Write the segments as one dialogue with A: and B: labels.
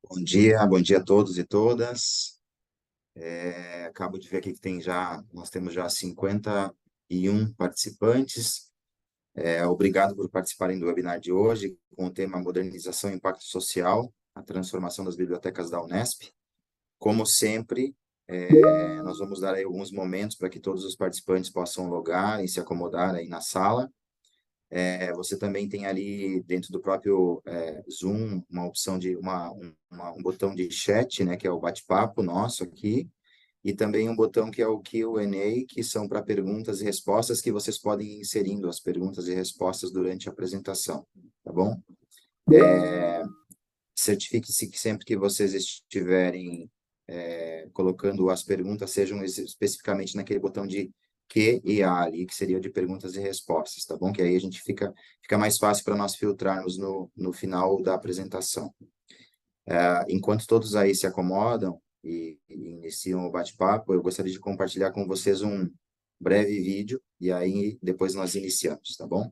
A: Bom dia a todos e todas. Acabo de ver aqui que nós temos já 51 participantes. Obrigado por participarem do webinar de hoje, com o tema Modernização e Impacto Social, a transformação das bibliotecas da Unesp. Como sempre, nós vamos dar aí alguns momentos para que todos os participantes possam logar e se acomodar aí na sala. Você também tem ali dentro do próprio Zoom uma opção de um botão de chat, né, que é o bate-papo nosso aqui, e também um botão que é o Q&A, que são para perguntas e respostas, que vocês podem ir inserindo as perguntas e respostas durante a apresentação, tá bom? Certifique-se que sempre que vocês estiverem colocando as perguntas, sejam especificamente naquele botão de Q e A ali, que seria de perguntas e respostas, tá bom? Que aí a gente fica mais fácil para nós filtrarmos no final da apresentação. Enquanto todos aí se acomodam e iniciam o bate-papo, eu gostaria de compartilhar com vocês um breve vídeo, e aí depois nós iniciamos, tá bom?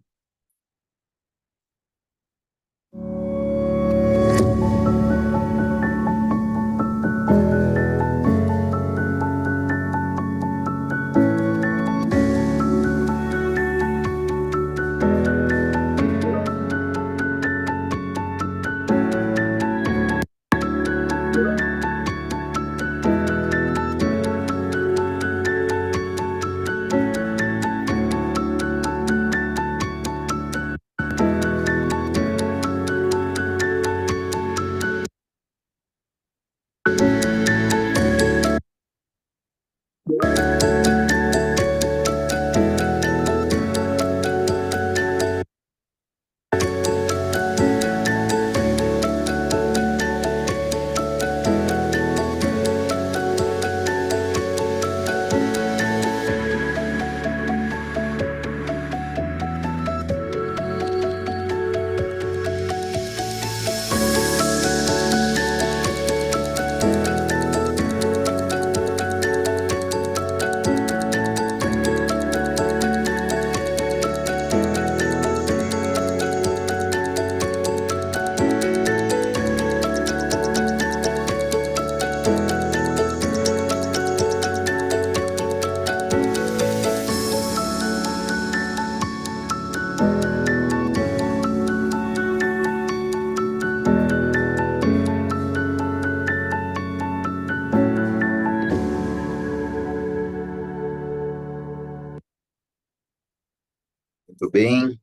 A: Muito bem,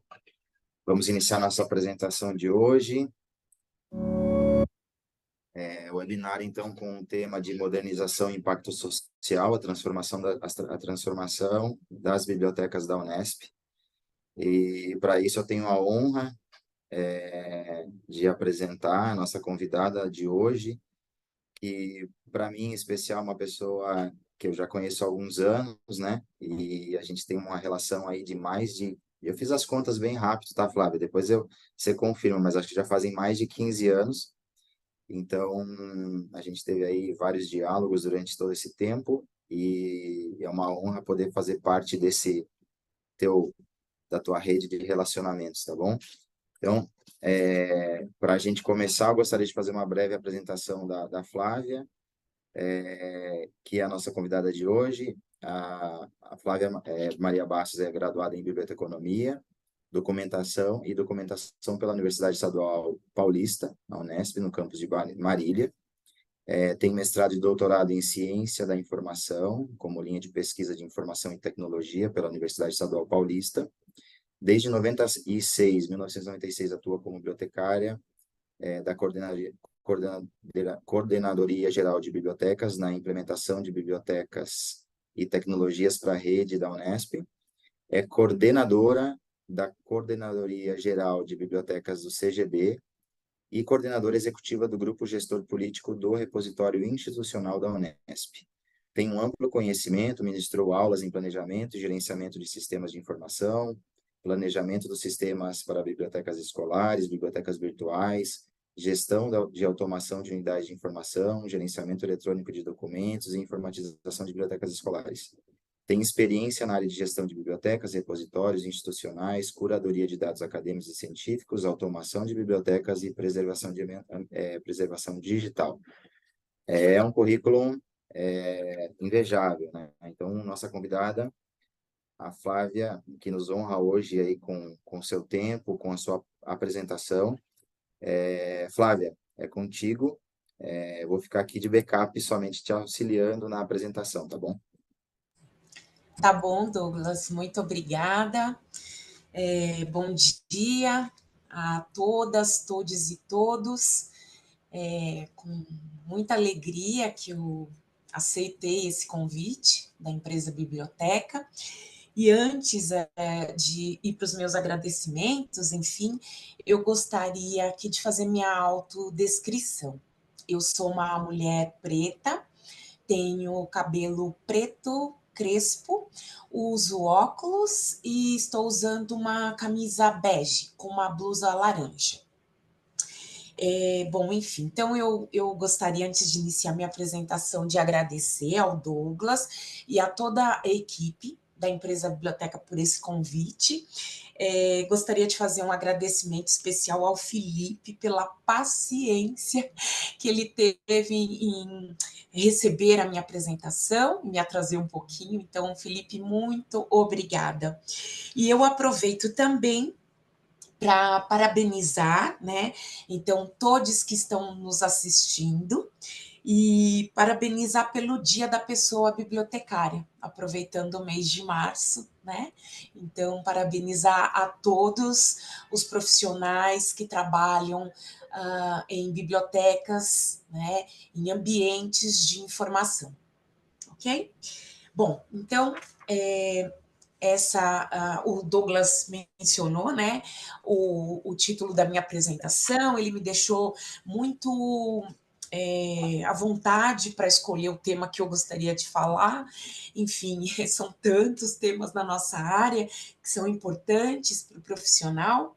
A: vamos iniciar nossa apresentação de hoje. O webinar, então, com o tema de modernização e impacto social, a transformação das bibliotecas da Unesp. E, para isso, eu tenho a honra de apresentar a nossa convidada de hoje, que, para mim, em especial, é uma pessoa que eu já conheço há alguns anos, né? E a gente tem uma relação aí de mais de... Eu fiz as contas bem rápido, tá, Flávia? Depois você confirma, mas acho que já fazem mais de 15 anos. Então, a gente teve aí vários diálogos durante todo esse tempo e é uma honra poder fazer parte da tua rede de relacionamentos, tá bom? Então, para a gente começar, eu gostaria de fazer uma breve apresentação da Flávia, que é a nossa convidada de hoje. A Flávia Maria Bastos é graduada em Biblioteconomia, Documentação pela Universidade Estadual Paulista, na Unesp, no campus de Marília. Tem mestrado e doutorado em Ciência da Informação, como linha de pesquisa de Informação e Tecnologia pela Universidade Estadual Paulista. Desde 1996, atua como bibliotecária da Coordenadoria Geral de Bibliotecas na implementação de bibliotecas e tecnologias para a rede da Unesp. É coordenadora da Coordenadoria Geral de Bibliotecas do CGB e coordenadora executiva do Grupo Gestor Político do Repositório Institucional da Unesp. Tem um amplo conhecimento, ministrou aulas em planejamento e gerenciamento de sistemas de informação, planejamento dos sistemas para bibliotecas escolares, bibliotecas virtuais, gestão de automação de unidades de informação, gerenciamento eletrônico de documentos e informatização de bibliotecas escolares. Tem experiência na área de gestão de bibliotecas, repositórios institucionais, curadoria de dados acadêmicos e científicos, automação de bibliotecas e preservação digital. É um currículo invejável, né? Então, nossa convidada, a Flávia, que nos honra hoje aí com seu tempo, com a sua apresentação. Flávia, é contigo. Eu vou ficar aqui de backup, somente te auxiliando na apresentação, tá bom?
B: Tá bom, Douglas, muito obrigada. Bom dia a todas, todes e todos. Com muita alegria que eu aceitei esse convite da empresa Biblioteca. E antes de ir para os meus agradecimentos, enfim, eu gostaria aqui de fazer minha autodescrição. Eu sou uma mulher preta, tenho cabelo preto, crespo, uso óculos e estou usando uma camisa bege com uma blusa laranja. Bom, enfim, então eu gostaria, antes de iniciar minha apresentação, de agradecer ao Douglas e a toda a equipe da empresa Biblioteca por esse convite. Gostaria de fazer um agradecimento especial ao Felipe pela paciência que ele teve em receber a minha apresentação, me atrasei um pouquinho, então, Felipe, muito obrigada. E eu aproveito também para parabenizar, né? Então, todos que estão nos assistindo e parabenizar pelo Dia da Pessoa Bibliotecária, aproveitando o mês de março, né? Então, parabenizar a todos os profissionais que trabalham em bibliotecas, né? Em ambientes de informação, ok? Bom, então, o Douglas mencionou, né, o título da minha apresentação, ele me deixou muito à vontade para escolher o tema que eu gostaria de falar. Enfim, são tantos temas na nossa área que são importantes para o profissional.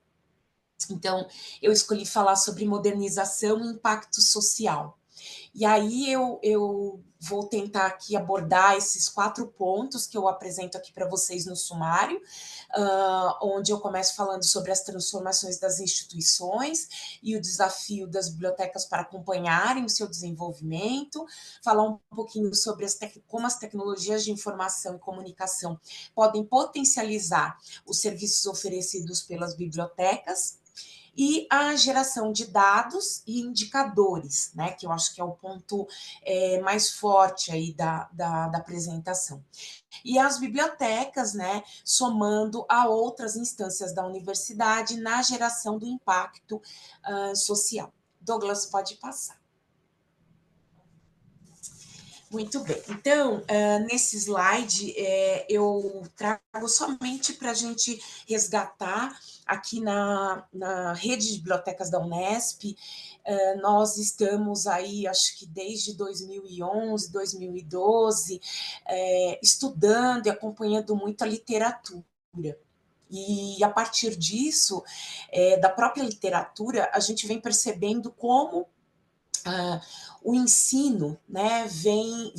B: Então, eu escolhi falar sobre modernização e impacto social. E aí eu vou tentar aqui abordar esses 4 pontos que eu apresento aqui para vocês no sumário, onde eu começo falando sobre as transformações das instituições e o desafio das bibliotecas para acompanharem o seu desenvolvimento, falar um pouquinho sobre como as tecnologias de informação e comunicação podem potencializar os serviços oferecidos pelas bibliotecas, e a geração de dados e indicadores, né, que eu acho que é o ponto mais forte aí da apresentação. E as bibliotecas, né, somando a outras instâncias da universidade na geração do impacto social. Douglas, pode passar. Muito bem. Então, nesse slide, eu trago somente para a gente resgatar aqui na rede de bibliotecas da Unesp. Nós estamos aí, acho que desde 2011, 2012, estudando e acompanhando muito a literatura. E a partir disso, da própria literatura, a gente vem percebendo como o ensino, né, vem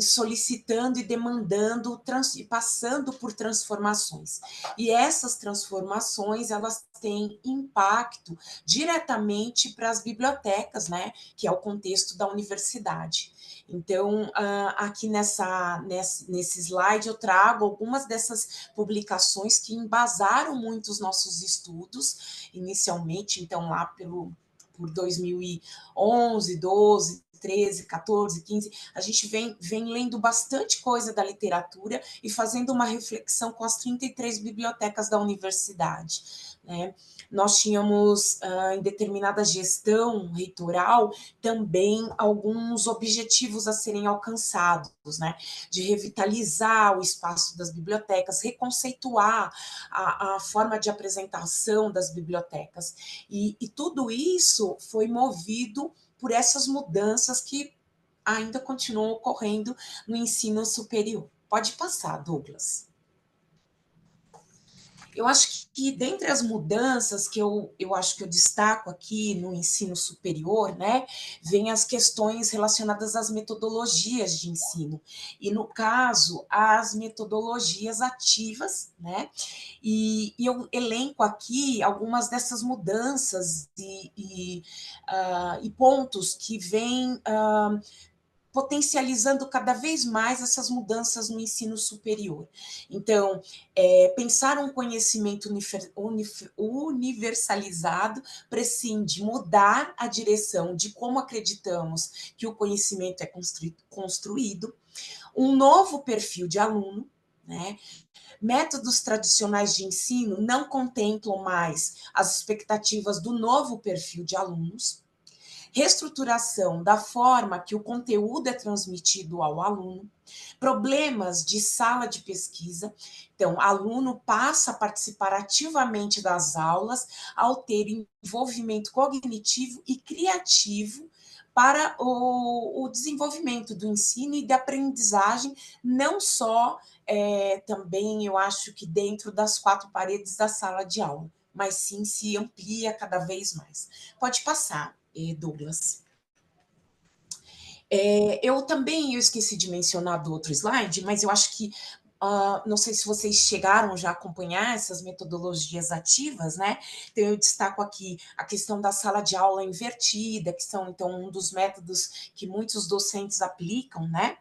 B: solicitando e demandando e passando por transformações. E essas transformações, elas têm impacto diretamente para as bibliotecas, né, que é o contexto da universidade. Então, aqui nesse slide, eu trago algumas dessas publicações que embasaram muito os nossos estudos, inicialmente, então, lá por 2011, 12, 13, 14, 15, a gente vem lendo bastante coisa da literatura e fazendo uma reflexão com as 33 bibliotecas da universidade, né? Nós tínhamos, em determinada gestão reitoral, também alguns objetivos a serem alcançados, né? De revitalizar o espaço das bibliotecas, reconceituar a forma de apresentação das bibliotecas. E tudo isso foi movido por essas mudanças que ainda continuam ocorrendo no ensino superior. Pode passar, Douglas. Eu acho que dentre as mudanças que eu acho que eu destaco aqui no ensino superior, né, vem as questões relacionadas às metodologias de ensino, e no caso, as metodologias ativas, né, e eu elenco aqui algumas dessas mudanças e pontos que vêm potencializando cada vez mais essas mudanças no ensino superior. Então, pensar um conhecimento universalizado prescinde mudar a direção de como acreditamos que o conhecimento é construído, um novo perfil de aluno, né? Métodos tradicionais de ensino não contemplam mais as expectativas do novo perfil de alunos, reestruturação da forma que o conteúdo é transmitido ao aluno, problemas de sala de pesquisa. Então, aluno passa a participar ativamente das aulas ao ter envolvimento cognitivo e criativo para o desenvolvimento do ensino e da aprendizagem, não só também, eu acho que dentro das quatro paredes da sala de aula, mas sim se amplia cada vez mais. Pode passar, Douglas. Eu também eu esqueci de mencionar do outro slide, mas eu acho que não sei se vocês chegaram já a acompanhar essas metodologias ativas, né? Então, eu destaco aqui a questão da sala de aula invertida, que são, então, um dos métodos que muitos docentes aplicam, né?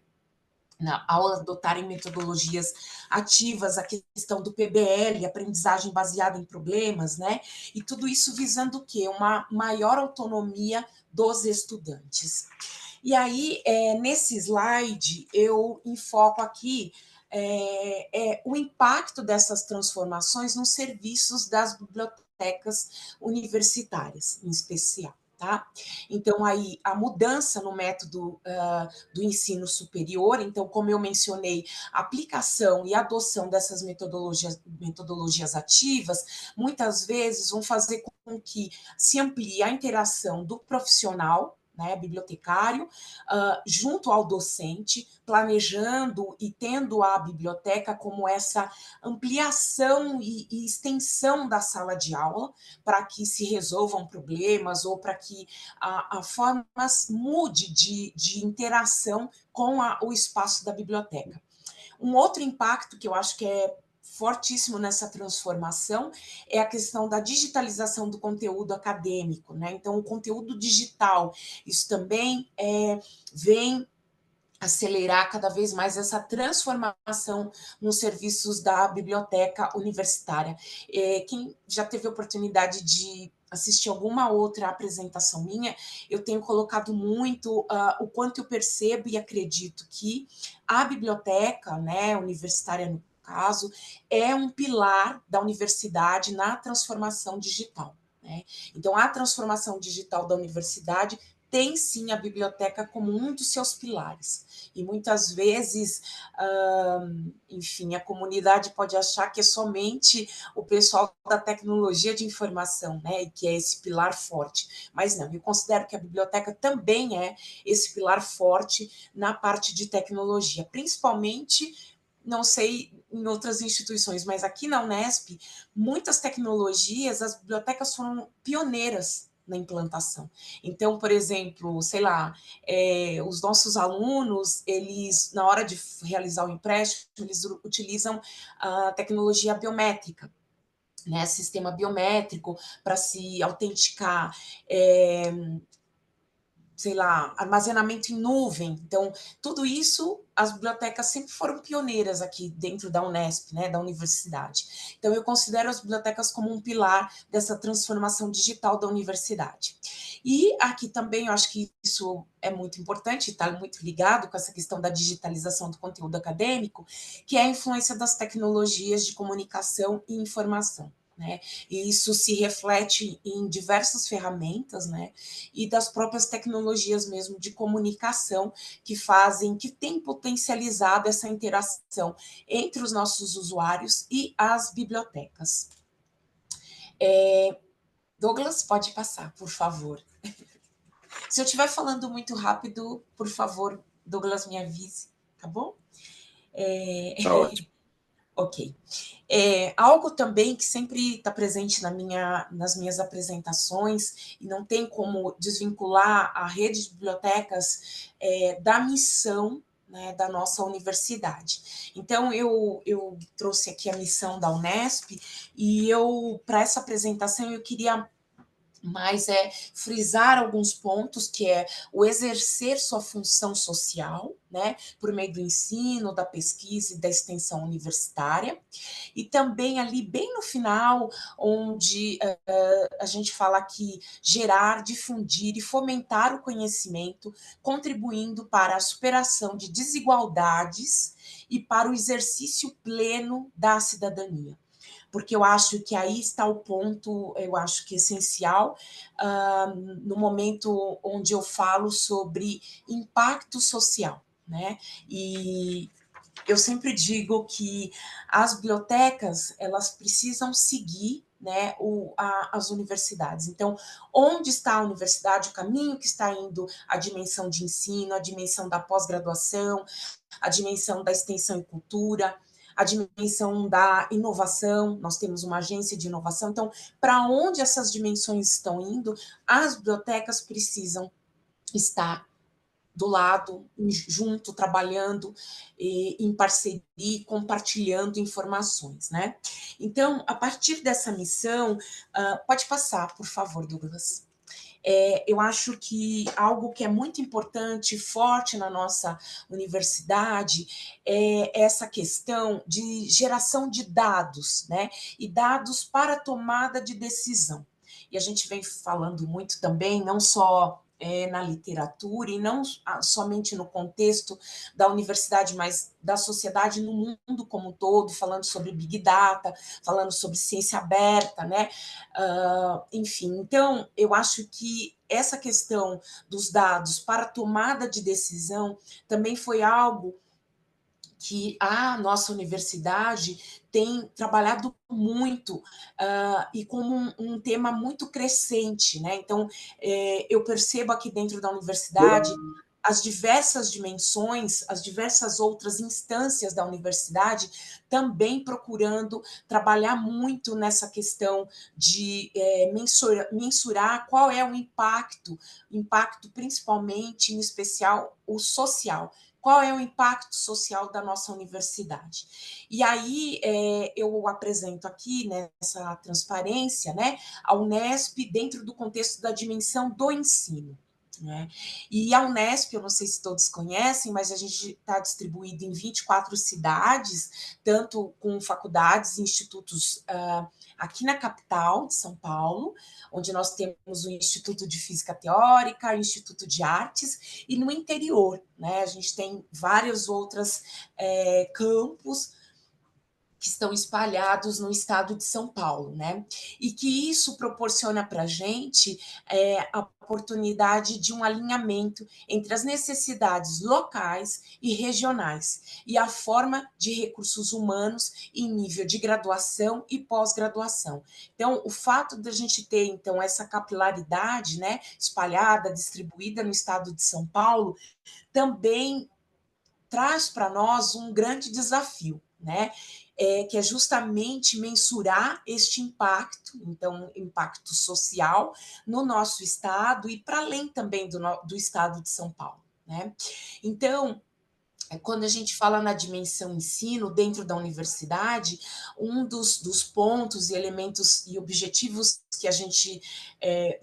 B: Ao adotarem metodologias ativas, a questão do PBL, aprendizagem baseada em problemas, né? E tudo isso visando o quê? Uma maior autonomia dos estudantes. E aí, nesse slide, eu enfoco aqui o impacto dessas transformações nos serviços das bibliotecas universitárias, em especial. Tá? Então, aí, a mudança no método do ensino superior, então, como eu mencionei, a aplicação e adoção dessas metodologias ativas, muitas vezes vão fazer com que se amplie a interação do profissional, né, bibliotecário, junto ao docente, planejando e tendo a biblioteca como essa ampliação e extensão da sala de aula, para que se resolvam problemas ou para que a forma mude de interação com o espaço da biblioteca. Um outro impacto que eu acho que é fortíssimo nessa transformação é a questão da digitalização do conteúdo acadêmico, né? Então, o conteúdo digital, isso também vem acelerar cada vez mais essa transformação nos serviços da biblioteca universitária. Quem já teve a oportunidade de assistir alguma outra apresentação minha, eu tenho colocado muito o quanto eu percebo e acredito que a biblioteca, né, universitária no caso, é um pilar da universidade na transformação digital. Né? Então, a transformação digital da universidade tem sim a biblioteca como um dos seus pilares. E muitas vezes, enfim, a comunidade pode achar que é somente o pessoal da tecnologia de informação, né, e que é esse pilar forte. Mas não, eu considero que a biblioteca também é esse pilar forte na parte de tecnologia, principalmente, não sei em outras instituições, mas aqui na Unesp, muitas tecnologias, as bibliotecas foram pioneiras na implantação. Então, por exemplo, sei lá, os nossos alunos, eles, na hora de realizar o empréstimo, eles utilizam a tecnologia biométrica, né, sistema biométrico para se autenticar, sei lá, armazenamento em nuvem. Então, tudo isso, as bibliotecas sempre foram pioneiras aqui dentro da Unesp, né, da universidade. Então, eu considero as bibliotecas como um pilar dessa transformação digital da universidade. E aqui também, eu acho que isso é muito importante, está muito ligado com essa questão da digitalização do conteúdo acadêmico, que é a influência das tecnologias de comunicação e informação. Né? E isso se reflete em diversas ferramentas, né? E das próprias tecnologias mesmo de comunicação que fazem, que têm potencializado essa interação entre os nossos usuários e as bibliotecas. Douglas, pode passar, por favor. Se eu estiver falando muito rápido, por favor, Douglas, me avise, tá bom?
A: Tá ótimo.
B: Ok. Algo também que sempre está presente nas minhas apresentações, e não tem como desvincular a rede de bibliotecas da missão, né, da nossa universidade. Então, eu trouxe aqui a missão da Unesp, e para essa apresentação, eu queria mas frisar alguns pontos, que é o exercer sua função social, né, por meio do ensino, da pesquisa e da extensão universitária, e também ali bem no final, onde a gente fala que gerar, difundir e fomentar o conhecimento, contribuindo para a superação de desigualdades e para o exercício pleno da cidadania, porque eu acho que aí está o ponto, eu acho que essencial, no momento onde eu falo sobre impacto social, né? E eu sempre digo que as bibliotecas, elas precisam seguir, né, as universidades. Então, onde está a universidade, o caminho que está indo a dimensão de ensino, a dimensão da pós-graduação, a dimensão da extensão e cultura, a dimensão da inovação, nós temos uma agência de inovação. Então, para onde essas dimensões estão indo, as bibliotecas precisam estar do lado, junto, trabalhando em parceria, compartilhando informações, né? Então, a partir dessa missão, pode passar, por favor, Douglas. Eu acho que algo que é muito importante, forte na nossa universidade, é essa questão de geração de dados, né? E dados para tomada de decisão. E a gente vem falando muito também, não só na literatura, e não somente no contexto da universidade, mas da sociedade no mundo como um todo, falando sobre Big Data, falando sobre ciência aberta, né? Enfim, então, eu acho que essa questão dos dados para tomada de decisão também foi algo que a nossa universidade tem trabalhado muito e como um tema muito crescente, né? Então, eu percebo aqui dentro da universidade as diversas dimensões, as diversas outras instâncias da universidade também procurando trabalhar muito nessa questão de mensurar qual é o impacto principalmente, em especial, o social. Qual é o impacto social da nossa universidade? E aí eu apresento aqui nessa transparência, né, a Unesp dentro do contexto da dimensão do ensino. Né? E a Unesp, eu não sei se todos conhecem, mas a gente está distribuído em 24 cidades, tanto com faculdades e institutos aqui na capital de São Paulo, onde nós temos o Instituto de Física Teórica, o Instituto de Artes, e no interior, né, a gente tem vários outros campos que estão espalhados no estado de São Paulo, né? E que isso proporciona para a gente a oportunidade de um alinhamento entre as necessidades locais e regionais e a forma de recursos humanos em nível de graduação e pós-graduação. Então, o fato de a gente ter, então, essa capilaridade, né, espalhada, distribuída no estado de São Paulo, também traz para nós um grande desafio, né? Que é justamente mensurar este impacto, então, impacto social no nosso estado e para além também do estado de São Paulo, né? Então, quando a gente fala na dimensão ensino dentro da universidade, um dos pontos e elementos e objetivos que a gente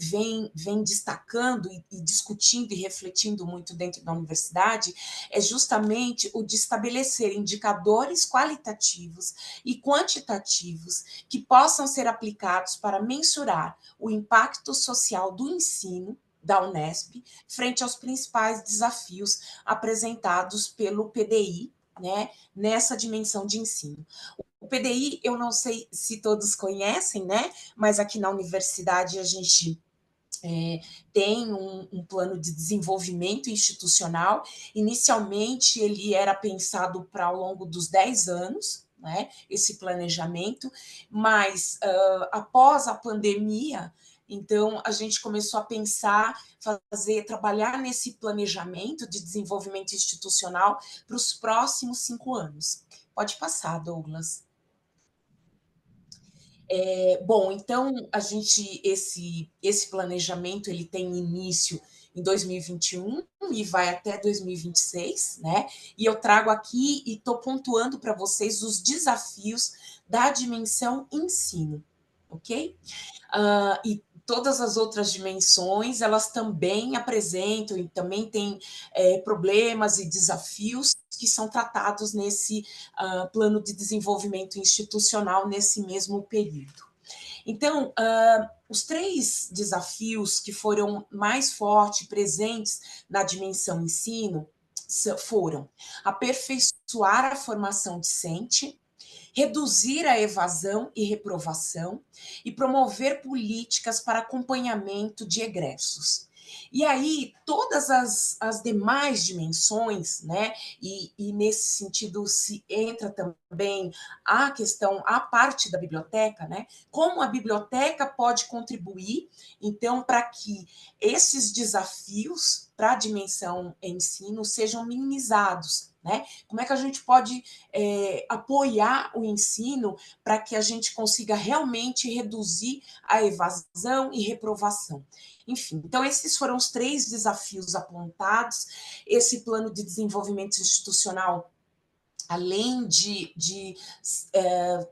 B: vem destacando e discutindo e refletindo muito dentro da universidade é justamente o de estabelecer indicadores qualitativos e quantitativos que possam ser aplicados para mensurar o impacto social do ensino da Unesp, frente aos principais desafios apresentados pelo PDI, né, nessa dimensão de ensino. O PDI, eu não sei se todos conhecem, né, mas aqui na universidade a gente tem um plano de desenvolvimento institucional. Inicialmente, ele era pensado para ao longo dos 10 anos, né, esse planejamento, mas após a pandemia, então, a gente começou a pensar, trabalhar nesse planejamento de desenvolvimento institucional para os próximos 5 anos. Pode passar, Douglas. Bom, então esse planejamento ele tem início em 2021 e vai até 2026, né? E eu trago aqui e estou pontuando para vocês os desafios da dimensão ensino, ok? E todas as outras dimensões, elas também apresentam e também têm problemas e desafios que são tratados nesse plano de desenvolvimento institucional nesse mesmo período. Então, os três desafios que foram mais fortes, presentes na dimensão ensino, foram aperfeiçoar a formação discente, reduzir a evasão e reprovação e promover políticas para acompanhamento de egressos. E aí, todas as demais dimensões, né, e nesse sentido se entra também a questão, a parte da biblioteca, né, como a biblioteca pode contribuir, então, para que esses desafios para a dimensão ensino sejam minimizados, né? Como é que a gente pode apoiar o ensino para que a gente consiga realmente reduzir a evasão e reprovação. Enfim, então esses foram os três desafios apontados. Esse plano de desenvolvimento institucional, além de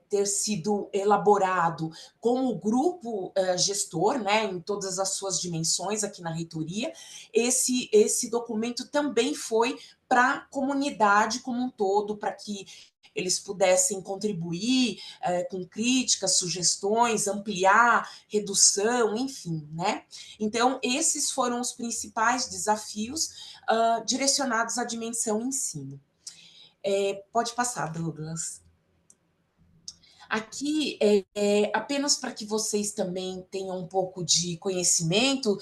B: ter sido elaborado com o grupo gestor, né, em todas as suas dimensões aqui na reitoria, esse documento também foi para a comunidade como um todo, para que eles pudessem contribuir com críticas, sugestões, ampliar, redução, enfim, né? Então, esses foram os principais desafios direcionados à dimensão ensino. Pode passar, Douglas. Aqui apenas para que vocês também tenham um pouco de conhecimento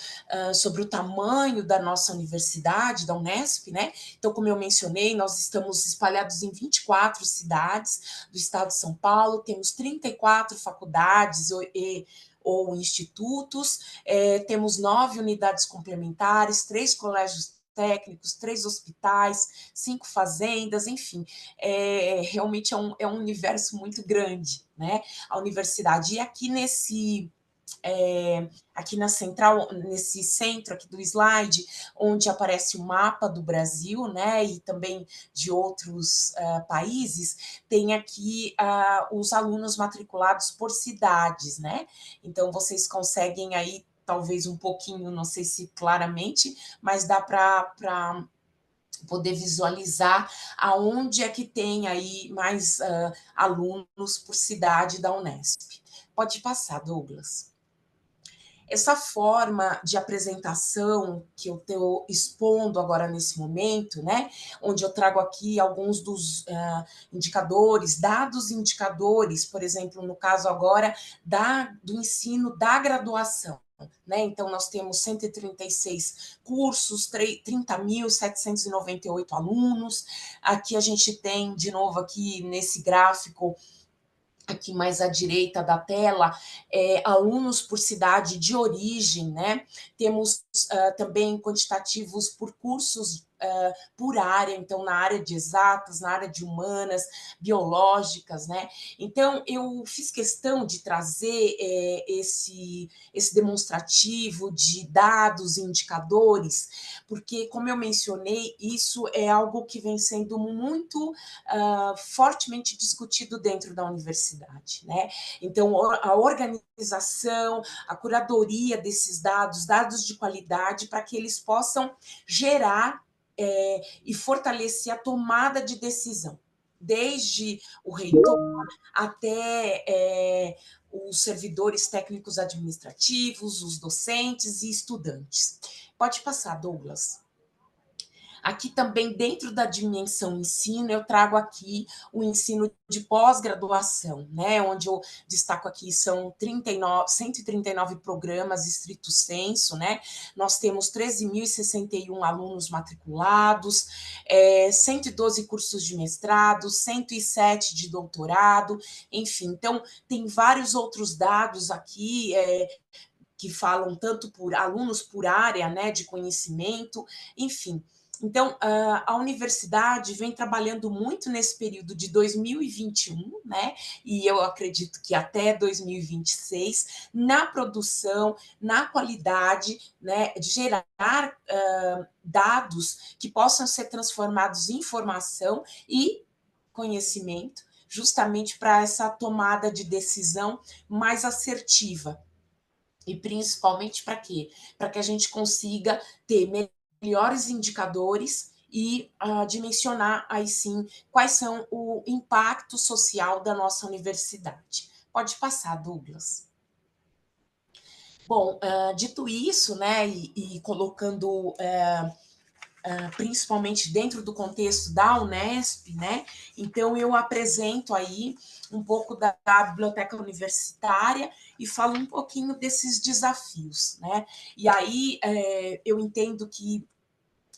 B: sobre o tamanho da nossa universidade, da Unesp, né? Então, como eu mencionei, nós estamos espalhados em 24 cidades do estado de São Paulo, temos 34 faculdades ou institutos, temos 9 unidades complementares, 3 colégios técnicos, 3 hospitais, 5 fazendas, enfim, realmente é um universo muito grande, né? A universidade. E aqui aqui na central, nesse centro aqui do slide, onde aparece o mapa do Brasil, né, e também de outros países, tem aqui os alunos matriculados por cidades, né? Então, vocês conseguem aí, talvez um pouquinho, não sei se claramente, mas dá para poder visualizar aonde é que tem aí mais alunos por cidade da Unesp. Pode passar, Douglas. Essa forma de apresentação que eu estou expondo agora nesse momento, né, onde eu trago aqui alguns dos indicadores, dados indicadores, por exemplo, no caso agora do ensino da graduação. Né? Então, nós temos 136 cursos, 30.798 alunos. Aqui a gente tem, de novo, aqui nesse gráfico, aqui mais à direita da tela, alunos por cidade de origem, né? Temos também quantitativos por cursos por área, então na área de exatas, na área de humanas, biológicas, né? Então eu fiz questão de trazer esse demonstrativo de dados e indicadores, porque, como eu mencionei, isso é algo que vem sendo muito fortemente discutido dentro da universidade, né? Então, a organização, a curadoria desses dados, dados de qualidade, para que eles possam gerar e fortalecer a tomada de decisão, desde o reitor até os servidores técnicos administrativos, os docentes e estudantes. Pode passar, Douglas. Aqui também, dentro da dimensão ensino, eu trago aqui o ensino de pós-graduação, né, onde eu destaco aqui são 139 programas estrito sensu, né, nós temos 13.061 alunos matriculados, 112 cursos de mestrado, 107 de doutorado, enfim, então tem vários outros dados aqui, que falam tanto por alunos por área, né, de conhecimento, enfim. Então, a universidade vem trabalhando muito nesse período de 2021, né? E eu acredito que até 2026, na produção, na qualidade, né? De gerar dados que possam ser transformados em informação e conhecimento, justamente para essa tomada de decisão mais assertiva. E principalmente para quê? Para que a gente consiga ter melhores indicadores e dimensionar aí sim quais são o impacto social da nossa universidade. Pode passar, Douglas. Bom, dito isso, né, e colocando principalmente dentro do contexto da Unesp, né? Então eu apresento aí um pouco da biblioteca universitária e falo um pouquinho desses desafios, né? E aí eu entendo que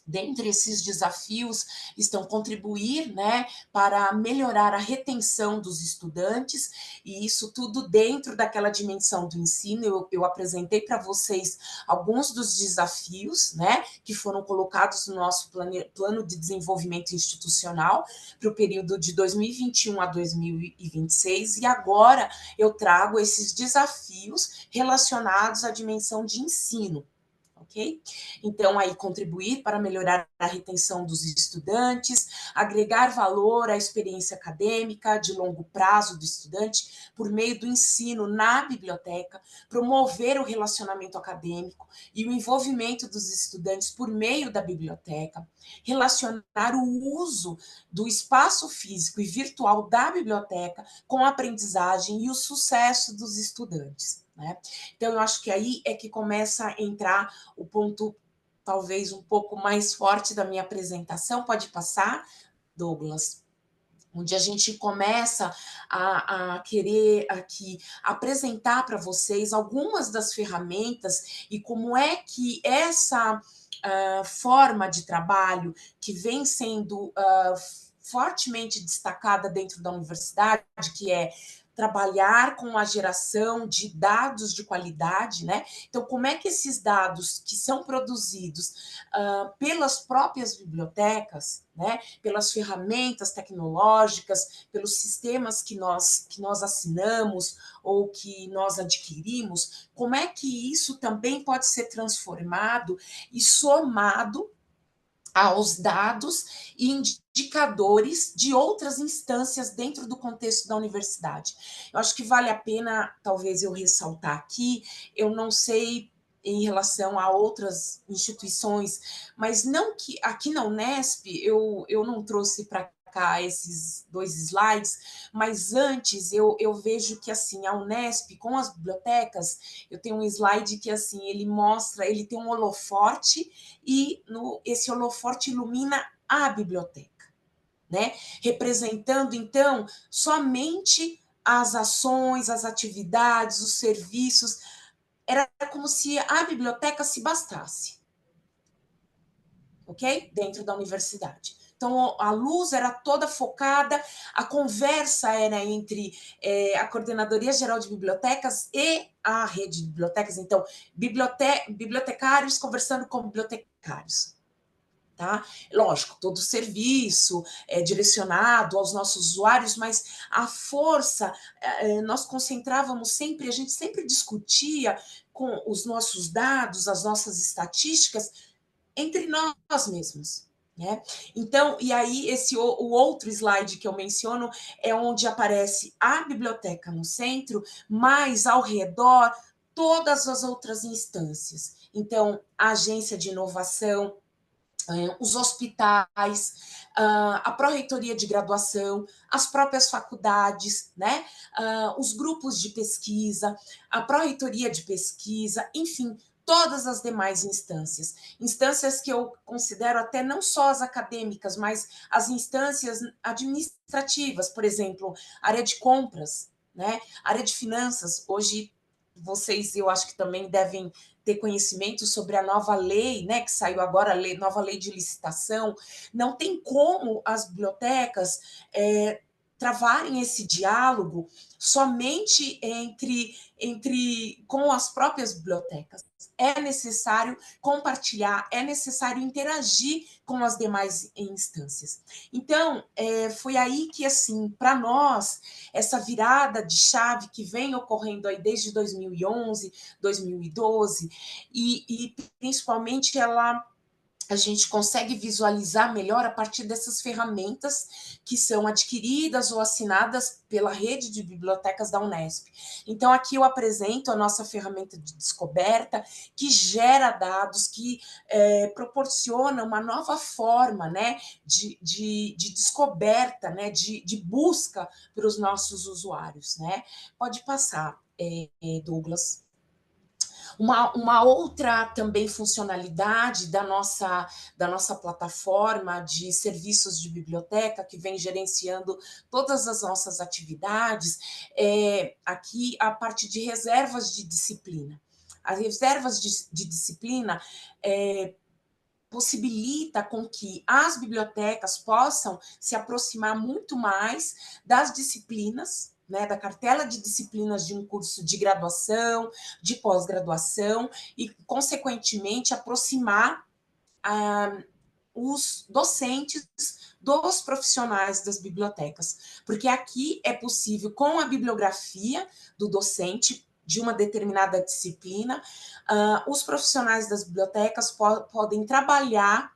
B: dentre esses desafios estão contribuir, né, para melhorar a retenção dos estudantes, e isso tudo dentro daquela dimensão do ensino. Eu apresentei para vocês alguns dos desafios, né, que foram colocados no nosso plano de desenvolvimento institucional para o período de 2021 a 2026, e agora eu trago esses desafios relacionados à dimensão de ensino. Ok? Então, aí, contribuir para melhorar a retenção dos estudantes, agregar valor à experiência acadêmica de longo prazo do estudante por meio do ensino na biblioteca, promover o relacionamento acadêmico e o envolvimento dos estudantes por meio da biblioteca, relacionar o uso do espaço físico e virtual da biblioteca com a aprendizagem e o sucesso dos estudantes. Né? Então, eu acho que aí é que começa a entrar o ponto talvez um pouco mais forte da minha apresentação. Pode passar, Douglas? Onde a gente começa a querer aqui apresentar para vocês algumas das ferramentas e como é que essa forma de trabalho que vem sendo fortemente destacada dentro da universidade, que é trabalhar com a geração de dados de qualidade, né? Então, como é que esses dados que são produzidos pelas próprias bibliotecas, né? Pelas ferramentas tecnológicas, pelos sistemas que nós assinamos ou que nós adquirimos, como é que isso também pode ser transformado e somado aos dados e indicadores de outras instâncias dentro do contexto da universidade. Eu acho que vale a pena, talvez, eu ressaltar aqui, eu não sei em relação a outras instituições, mas não que aqui na Unesp eu não trouxe para cá esses dois slides, mas antes eu vejo que assim a Unesp com as bibliotecas, eu tenho um slide que assim ele mostra, ele tem um holofote e esse holofote ilumina a biblioteca, né? Representando, então, somente as ações, as atividades, os serviços. Era como se a biblioteca se bastasse, ok? Dentro da universidade. Então, a luz era toda focada, a conversa era entre a Coordenadoria Geral de Bibliotecas e a rede de bibliotecas. Então, bibliotecários conversando com bibliotecários. Tá? Lógico, todo serviço é direcionado aos nossos usuários, mas a força, nós concentrávamos sempre, a gente sempre discutia com os nossos dados, as nossas estatísticas, entre nós mesmos. Né? Então, e aí o outro slide que eu menciono é onde aparece a biblioteca no centro, mas ao redor todas as outras instâncias. Então, a agência de inovação, os hospitais, a pró-reitoria de graduação, as próprias faculdades, né? Os grupos de pesquisa, a pró-reitoria de pesquisa, enfim, todas as demais instâncias que eu considero até não só as acadêmicas, mas as instâncias administrativas, por exemplo, área de compras, né? Área de finanças. Hoje vocês, eu acho que também devem ter conhecimento sobre a nova lei, né, que saiu agora, a nova lei de licitação. Não tem como as bibliotecas travarem esse diálogo somente com as próprias bibliotecas. É necessário compartilhar, é necessário interagir com as demais instâncias. Então, foi aí que, assim, para nós, essa virada de chave que vem ocorrendo aí desde 2011, 2012, e principalmente a gente consegue visualizar melhor a partir dessas ferramentas que são adquiridas ou assinadas pela rede de bibliotecas da Unesp. Então, aqui eu apresento a nossa ferramenta de descoberta, que gera dados, que proporciona uma nova forma, né, de descoberta, né, de busca para os nossos usuários, né? Pode passar, Douglas. Uma outra também funcionalidade da nossa plataforma de serviços de biblioteca, que vem gerenciando todas as nossas atividades, é aqui a parte de reservas de disciplina. As reservas de disciplina possibilita com que as bibliotecas possam se aproximar muito mais das disciplinas, né, da cartela de disciplinas de um curso de graduação, de pós-graduação, e, consequentemente, aproximar os docentes dos profissionais das bibliotecas, porque aqui é possível, com a bibliografia do docente de uma determinada disciplina, os profissionais das bibliotecas podem trabalhar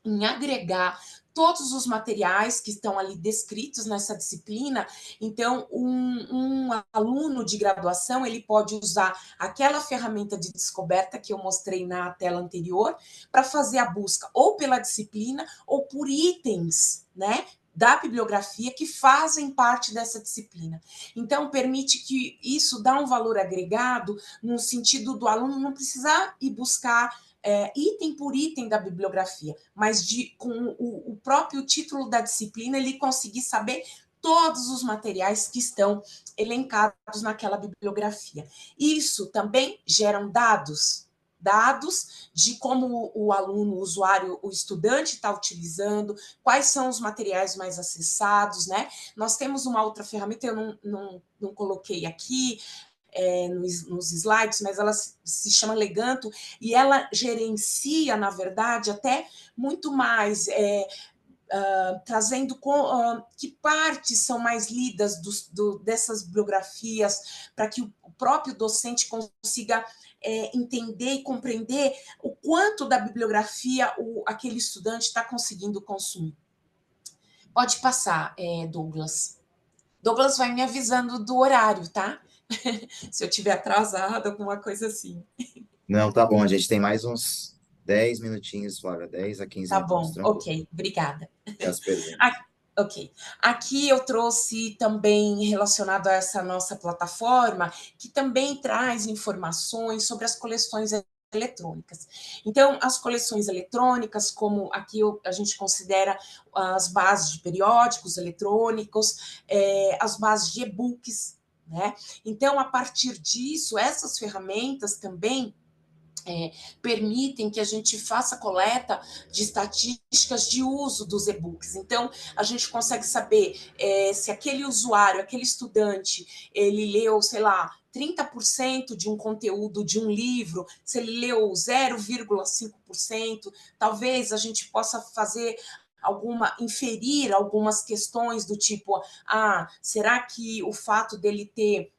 B: em agregar todos os materiais que estão ali descritos nessa disciplina. Então, um aluno de graduação, ele pode usar aquela ferramenta de descoberta que eu mostrei na tela anterior para fazer a busca ou pela disciplina ou por itens, né, da bibliografia que fazem parte dessa disciplina. Então, permite que isso dá um valor agregado no sentido do aluno não precisar ir buscar item por item da bibliografia, mas com o próprio título da disciplina, ele conseguir saber todos os materiais que estão elencados naquela bibliografia. Isso também geram dados de como o aluno, o usuário, o estudante está utilizando, quais são os materiais mais acessados, né? Nós temos uma outra ferramenta, eu não coloquei aqui, nos slides, mas ela se chama Leganto, e ela gerencia, na verdade, até muito mais, trazendo que partes são mais lidas dessas bibliografias, para que o próprio docente consiga entender e compreender o quanto da bibliografia aquele estudante está conseguindo consumir. Pode passar, Douglas. Douglas vai me avisando do horário, tá? Se eu tiver atrasada, alguma coisa assim.
A: Não, tá bom, a gente tem mais uns 10 minutinhos, Flávia, 10 a 15
B: Tá
A: minutinhos,
B: bom,
A: tranquilo.
B: ok, obrigada.
A: E as perguntas.
B: Ok. Aqui eu trouxe também relacionado a essa nossa plataforma, que também traz informações sobre as coleções eletrônicas. Então, as coleções eletrônicas, como aqui a gente considera as bases de periódicos eletrônicos, as bases de e-books, né? Então, a partir disso, essas ferramentas também permitem que a gente faça coleta de estatísticas de uso dos e-books. Então, a gente consegue saber se aquele usuário, aquele estudante, ele leu, sei lá, 30% de um conteúdo de um livro, se ele leu 0,5%, talvez a gente possa inferir algumas questões do tipo, será que o fato dele ter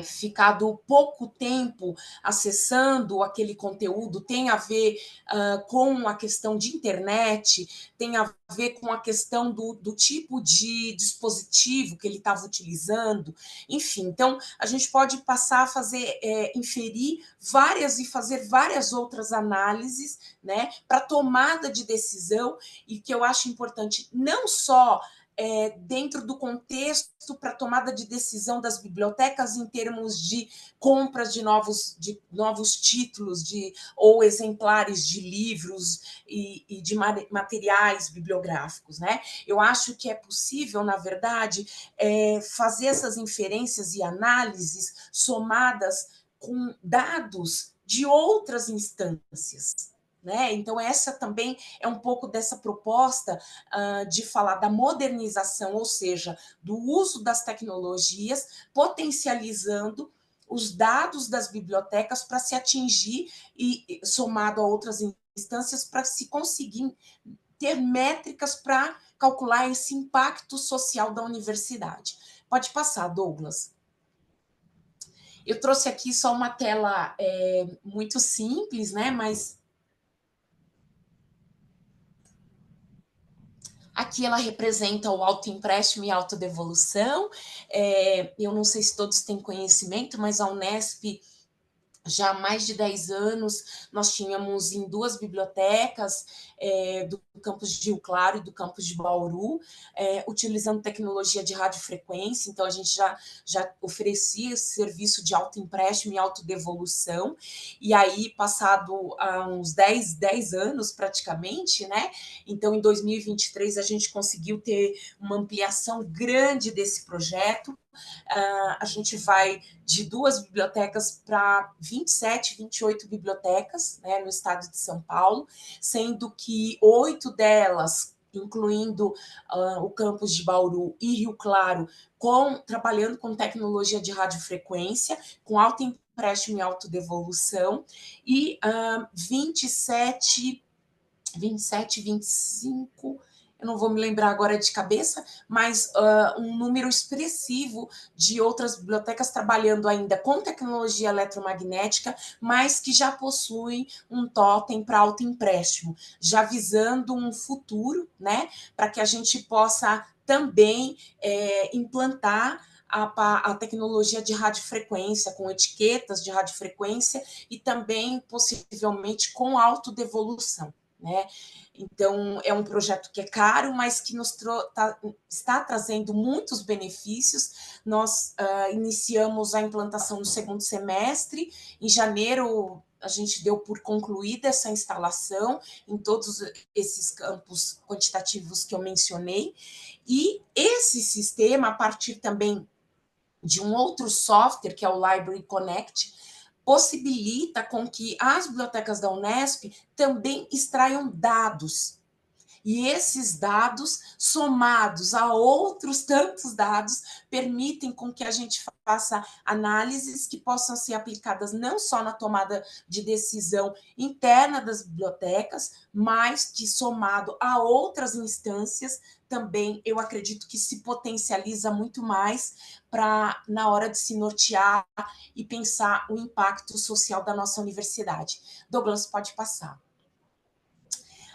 B: ficado pouco tempo acessando aquele conteúdo tem a ver com a questão de internet, tem a ver com a questão do tipo de dispositivo que ele estava utilizando, enfim. Então, a gente pode passar a inferir e fazer várias outras análises, né, para tomada de decisão, e que eu acho importante não só dentro do contexto para tomada de decisão das bibliotecas em termos de compras de novos títulos ou exemplares de livros e de materiais bibliográficos, né? Eu acho que é possível, na verdade, fazer essas inferências e análises somadas com dados de outras instâncias, né? Então, essa também é um pouco dessa proposta de falar da modernização, ou seja, do uso das tecnologias, potencializando os dados das bibliotecas para se atingir e somado a outras instâncias para se conseguir ter métricas para calcular esse impacto social da universidade. Pode passar, Douglas. Eu trouxe aqui só uma tela muito simples, né? Mas aqui ela representa o autoempréstimo e autodevolução. Eu não sei se todos têm conhecimento, mas a Unesp, já há mais de 10 anos, nós tínhamos em 2 bibliotecas, do campus de Rio Claro e do campus de Bauru, utilizando tecnologia de radiofrequência. Então, a gente já oferecia esse serviço de autoempréstimo e autodevolução. E aí, passado uns 10 anos praticamente, né? Então, em 2023, a gente conseguiu ter uma ampliação grande desse projeto. A gente vai de 2 bibliotecas para 27, 28 bibliotecas, né, no estado de São Paulo, sendo que 8 delas, incluindo o campus de Bauru e Rio Claro, trabalhando com tecnologia de radiofrequência, com alto empréstimo e autodevolução, e 27, 25, eu não vou me lembrar agora de cabeça, mas um número expressivo de outras bibliotecas trabalhando ainda com tecnologia eletromagnética, mas que já possuem um totem para autoempréstimo, já visando um futuro, né, para que a gente possa também implantar a tecnologia de radiofrequência, com etiquetas de radiofrequência e também, possivelmente, com autodevolução, né? Então, é um projeto que é caro, mas que está trazendo muitos benefícios. Nós iniciamos a implantação no segundo semestre. Em janeiro, a gente deu por concluída essa instalação em todos esses campos quantitativos que eu mencionei. E esse sistema, a partir também de um outro software, que é o Library Connect, possibilita com que as bibliotecas da Unesp também extraiam dados. E esses dados, somados a outros tantos dados, permitem com que a gente faça análises que possam ser aplicadas não só na tomada de decisão interna das bibliotecas, mas que, somado a outras instâncias, também eu acredito que se potencializa muito mais para, na hora de se nortear e pensar o impacto social da nossa universidade. Douglas, pode passar.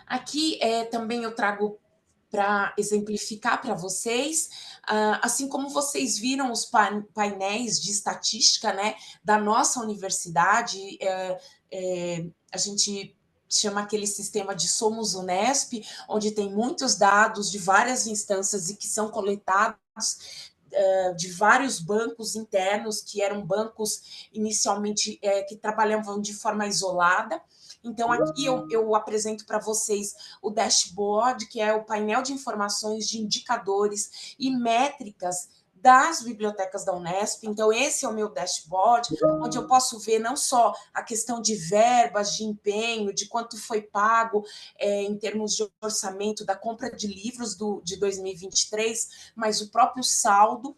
B: Aqui também eu trago para exemplificar para vocês, assim como vocês viram os painéis de estatística, né, da nossa universidade, a gente chama aquele sistema de Somos Unesp, onde tem muitos dados de várias instâncias e que são coletados de vários bancos internos, que eram bancos inicialmente que trabalhavam de forma isolada. Então, aqui eu apresento para vocês o dashboard, que é o painel de informações de indicadores e métricas das bibliotecas da Unesp. Então, esse é o meu dashboard, onde eu posso ver não só a questão de verbas, de empenho, de quanto foi pago em termos de orçamento da compra de livros de 2023, mas o próprio saldo.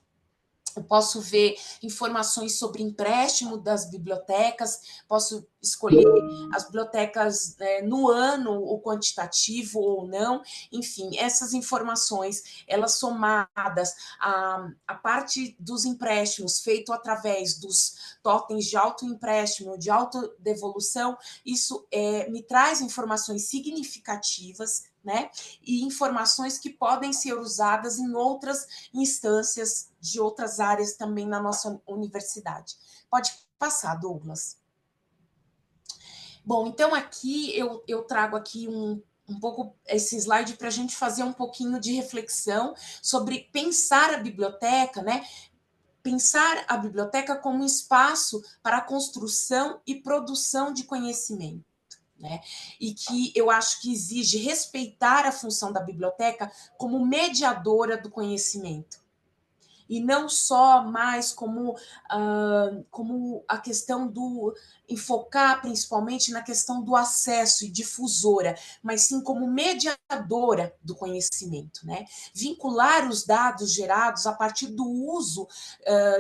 B: Eu posso ver informações sobre empréstimo das bibliotecas, posso escolher as bibliotecas no ano, o quantitativo ou não, enfim, essas informações, elas somadas à parte dos empréstimos feito através dos totens de autoempréstimo, de autodevolução, isso me traz informações significativas, né? E informações que podem ser usadas em outras instâncias de outras áreas também na nossa universidade. Pode passar, Douglas. Bom, então aqui eu trago aqui um pouco esse slide para a gente fazer um pouquinho de reflexão sobre pensar a biblioteca, né? Pensar a biblioteca como um espaço para a construção e produção de conhecimento. Né? E que eu acho que exige respeitar a função da biblioteca como mediadora do conhecimento. e não só mais como a questão do enfocar principalmente na questão do acesso e difusora, mas sim como mediadora do conhecimento, né? Vincular os dados gerados a partir do uso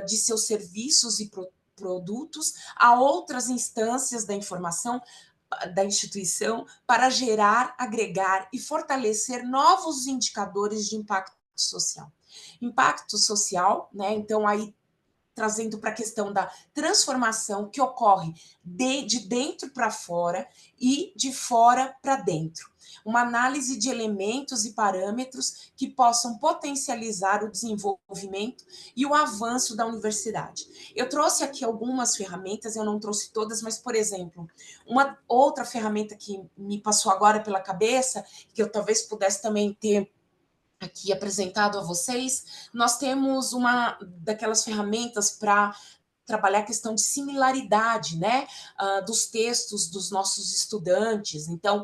B: de seus serviços e produtos a outras instâncias da informação da instituição para gerar, agregar e fortalecer novos indicadores de impacto social. Impacto social, né? Então, aí trazendo para a questão da transformação que ocorre de dentro para fora e de fora para dentro. Uma análise de elementos e parâmetros que possam potencializar o desenvolvimento e o avanço da universidade. Eu trouxe aqui algumas ferramentas, eu não trouxe todas, mas, por exemplo, uma outra ferramenta que me passou agora pela cabeça, que eu talvez pudesse também ter aqui apresentado a vocês, nós temos uma daquelas ferramentas para trabalhar a questão de similaridade, né, dos textos dos nossos estudantes. Então,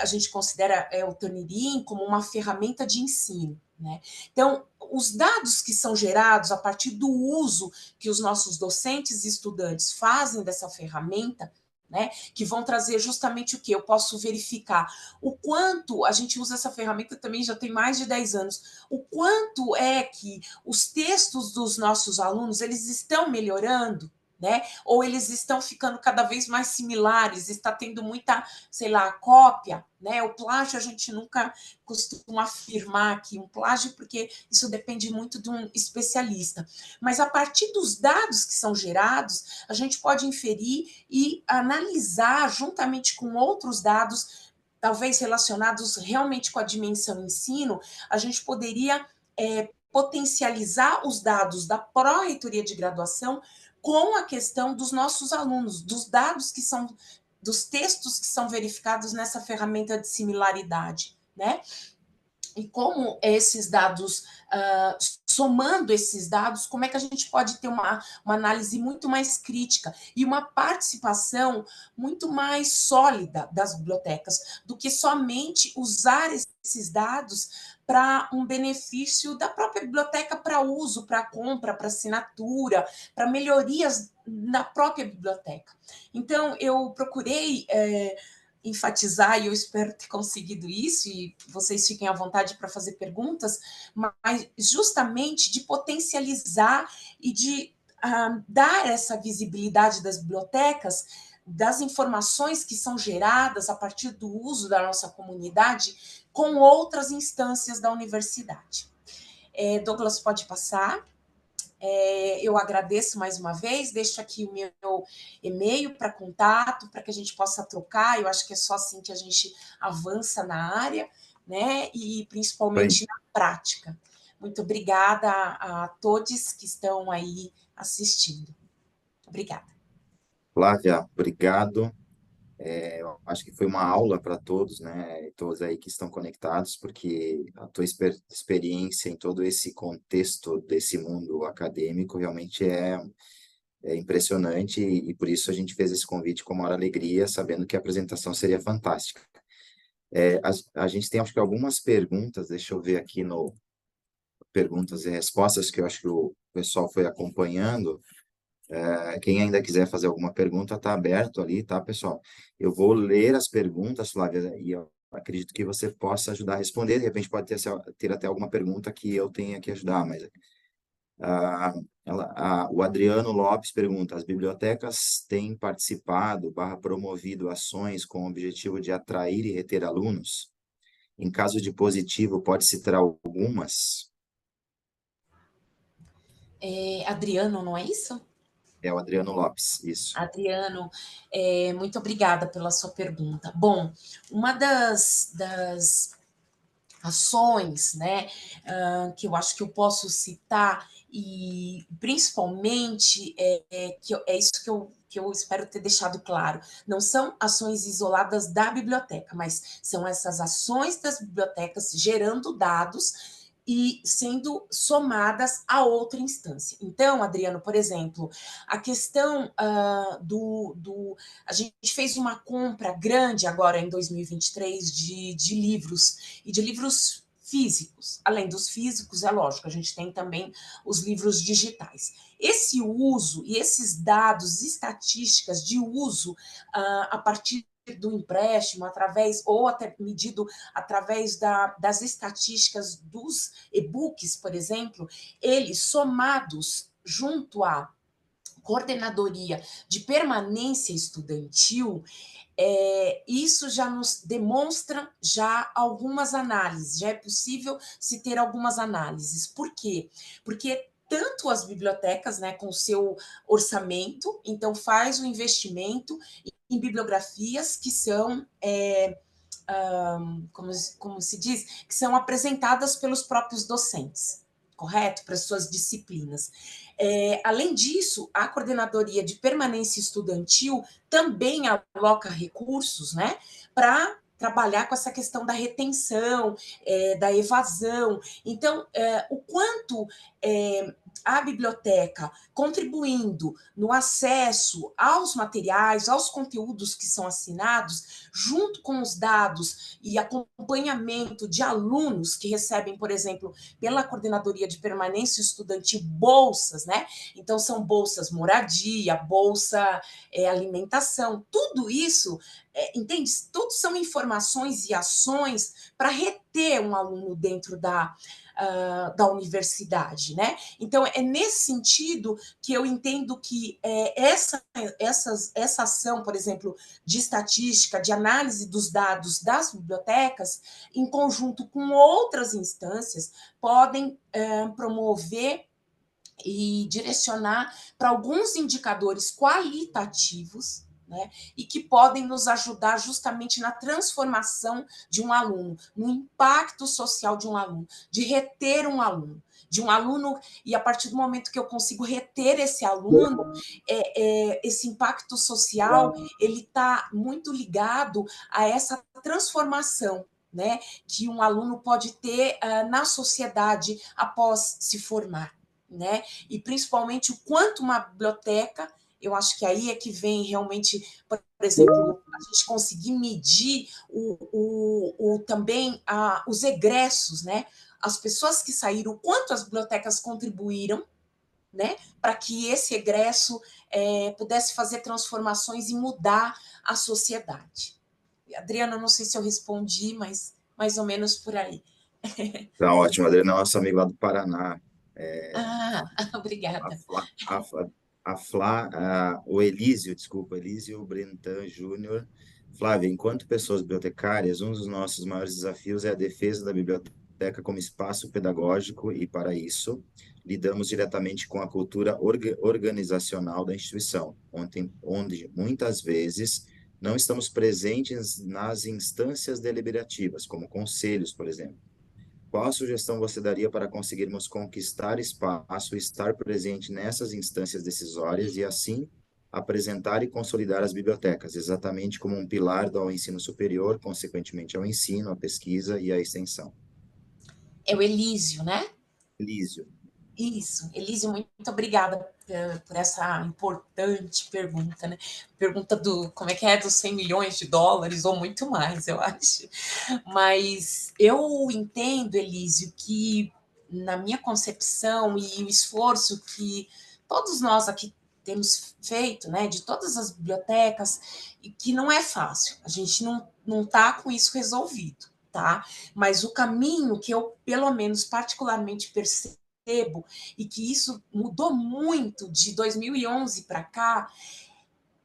B: a gente considera o Turnitin como uma ferramenta de ensino, né? Então, os dados que são gerados a partir do uso que os nossos docentes e estudantes fazem dessa ferramenta, né, que vão trazer justamente o que? Eu posso verificar o quanto, a gente usa essa ferramenta também já tem mais de 10 anos, o quanto é que os textos dos nossos alunos, eles estão melhorando, né? Ou eles estão ficando cada vez mais similares, está tendo muita, sei lá, cópia, né? O plágio a gente nunca costuma afirmar aqui um plágio, porque isso depende muito de um especialista. Mas a partir dos dados que são gerados, a gente pode inferir e analisar juntamente com outros dados talvez relacionados realmente com a dimensão ensino, a gente poderia potencializar os dados da pró-reitoria de graduação com a questão dos nossos alunos, dos dados que são, dos textos que são verificados nessa ferramenta de similaridade, né? E como esses dados, somando esses dados, como é que a gente pode ter uma análise muito mais crítica e uma participação muito mais sólida das bibliotecas, do que somente usar esses dados para um benefício da própria biblioteca para uso, para compra, para assinatura, para melhorias na própria biblioteca. Então, eu procurei enfatizar, e eu espero ter conseguido isso, e vocês fiquem à vontade para fazer perguntas, mas justamente de potencializar e de dar essa visibilidade das bibliotecas, das informações que são geradas a partir do uso da nossa comunidade com outras instâncias da universidade. Douglas, pode passar. Eu agradeço mais uma vez, deixo aqui o meu e-mail para contato, para que a gente possa trocar. Eu acho que é só assim que a gente avança na área, né? E
A: Oi,
B: principalmente na prática. Muito obrigada a todos que estão aí assistindo. Obrigada.
A: Flávia, obrigado. Eu acho que foi uma aula para todos, né? Todos aí que estão conectados, porque a tua experiência em todo esse contexto desse mundo acadêmico realmente é impressionante e por isso a gente fez esse convite com maior alegria, sabendo que a apresentação seria fantástica. A gente tem, acho que, algumas perguntas, deixa eu ver aqui no perguntas e respostas, que eu acho que o pessoal foi acompanhando. Quem ainda quiser fazer alguma pergunta, está aberto ali, tá, pessoal? Eu vou ler as perguntas, Flávia, e eu acredito que você possa ajudar a responder. De repente pode ter até alguma pergunta que eu tenha que ajudar, mas o Adriano Lopes pergunta: as bibliotecas têm participado, promovido ações com o objetivo de atrair e reter alunos? Em caso de positivo, pode citar algumas?
B: Adriano, não é isso?
A: É o Adriano Lopes, isso.
B: Adriano, muito obrigada pela sua pergunta. Bom, uma das ações, né, que eu acho que eu posso citar, e principalmente é isso que eu espero ter deixado claro. Não são ações isoladas da biblioteca, mas são essas ações das bibliotecas gerando dados e sendo somadas a outra instância. Então, Adriano, por exemplo, a questão a gente fez uma compra grande agora em 2023 de livros, e de livros físicos. Além dos físicos, é lógico, a gente tem também os livros digitais. Esse uso e esses dados, estatísticas de uso a partir do empréstimo, através ou até medido através das estatísticas dos e-books, por exemplo, eles somados junto à coordenadoria de permanência estudantil, isso já nos demonstra já algumas análises, já é possível se ter algumas análises. Por quê? Porque tanto as bibliotecas, né, com o seu orçamento, então faz o investimento em bibliografias que são como se diz, que são apresentadas pelos próprios docentes, correto? Para as suas disciplinas. Além disso, a coordenadoria de permanência estudantil também aloca recursos, né, para trabalhar com essa questão da retenção, da evasão. Então, o quanto a biblioteca contribuindo no acesso aos materiais, aos conteúdos que são assinados, junto com os dados e acompanhamento de alunos que recebem, por exemplo, pela Coordenadoria de Permanência Estudantil, bolsas, né? Então, são bolsas moradia, bolsa alimentação, tudo isso, entende? Tudo são informações e ações para reter um aluno dentro da universidade, né? Então, é nesse sentido que eu entendo que essa ação, por exemplo, de estatística, de análise dos dados das bibliotecas, em conjunto com outras instâncias, podem promover e direcionar para alguns indicadores qualitativos, né, e que podem nos ajudar justamente na transformação de um aluno, no impacto social de um aluno, de reter um aluno, de um aluno, e a partir do momento que eu consigo reter esse aluno, esse impacto social, ele está muito ligado a essa transformação, né, que um aluno pode ter na sociedade após se formar, né? E principalmente o quanto uma biblioteca, eu acho que aí é que vem realmente, por exemplo, a gente conseguir medir também os egressos, né? As pessoas que saíram, o quanto as bibliotecas contribuíram, né? Para que esse egresso pudesse fazer transformações e mudar a sociedade. Adriana, não sei se eu respondi, mas mais ou menos por aí.
A: Tá ótimo, Adriana, nosso amigo lá do Paraná.
B: Ah,
A: A
B: obrigada.
A: Flá, a, Flá- a Flá, o Elísio, desculpa, Elísio Brentan Júnior. Flávia, enquanto pessoas bibliotecárias, um dos nossos maiores desafios é a defesa da biblioteca como espaço pedagógico e, para isso, lidamos diretamente com a cultura organizacional da instituição, onde muitas vezes não estamos presentes nas instâncias deliberativas, como conselhos, por exemplo. Qual sugestão você daria para conseguirmos conquistar espaço e estar presente nessas instâncias decisórias e, assim, apresentar e consolidar as bibliotecas, exatamente como um pilar do ensino superior, consequentemente ao ensino, à pesquisa e à extensão?
B: É o Elísio, né?
A: Lísio.
B: Isso, Elise, muito obrigada por essa importante pergunta, né? Pergunta do, como é que é, dos 100 milhões de dólares, ou muito mais, eu acho. Mas eu entendo, Elísio, que na minha concepção e o esforço que todos nós aqui temos feito, né, de todas as bibliotecas, e que não é fácil, a gente não está com isso resolvido, tá? Mas o caminho que eu, pelo menos, particularmente percebo, e que isso mudou muito de 2011 para cá,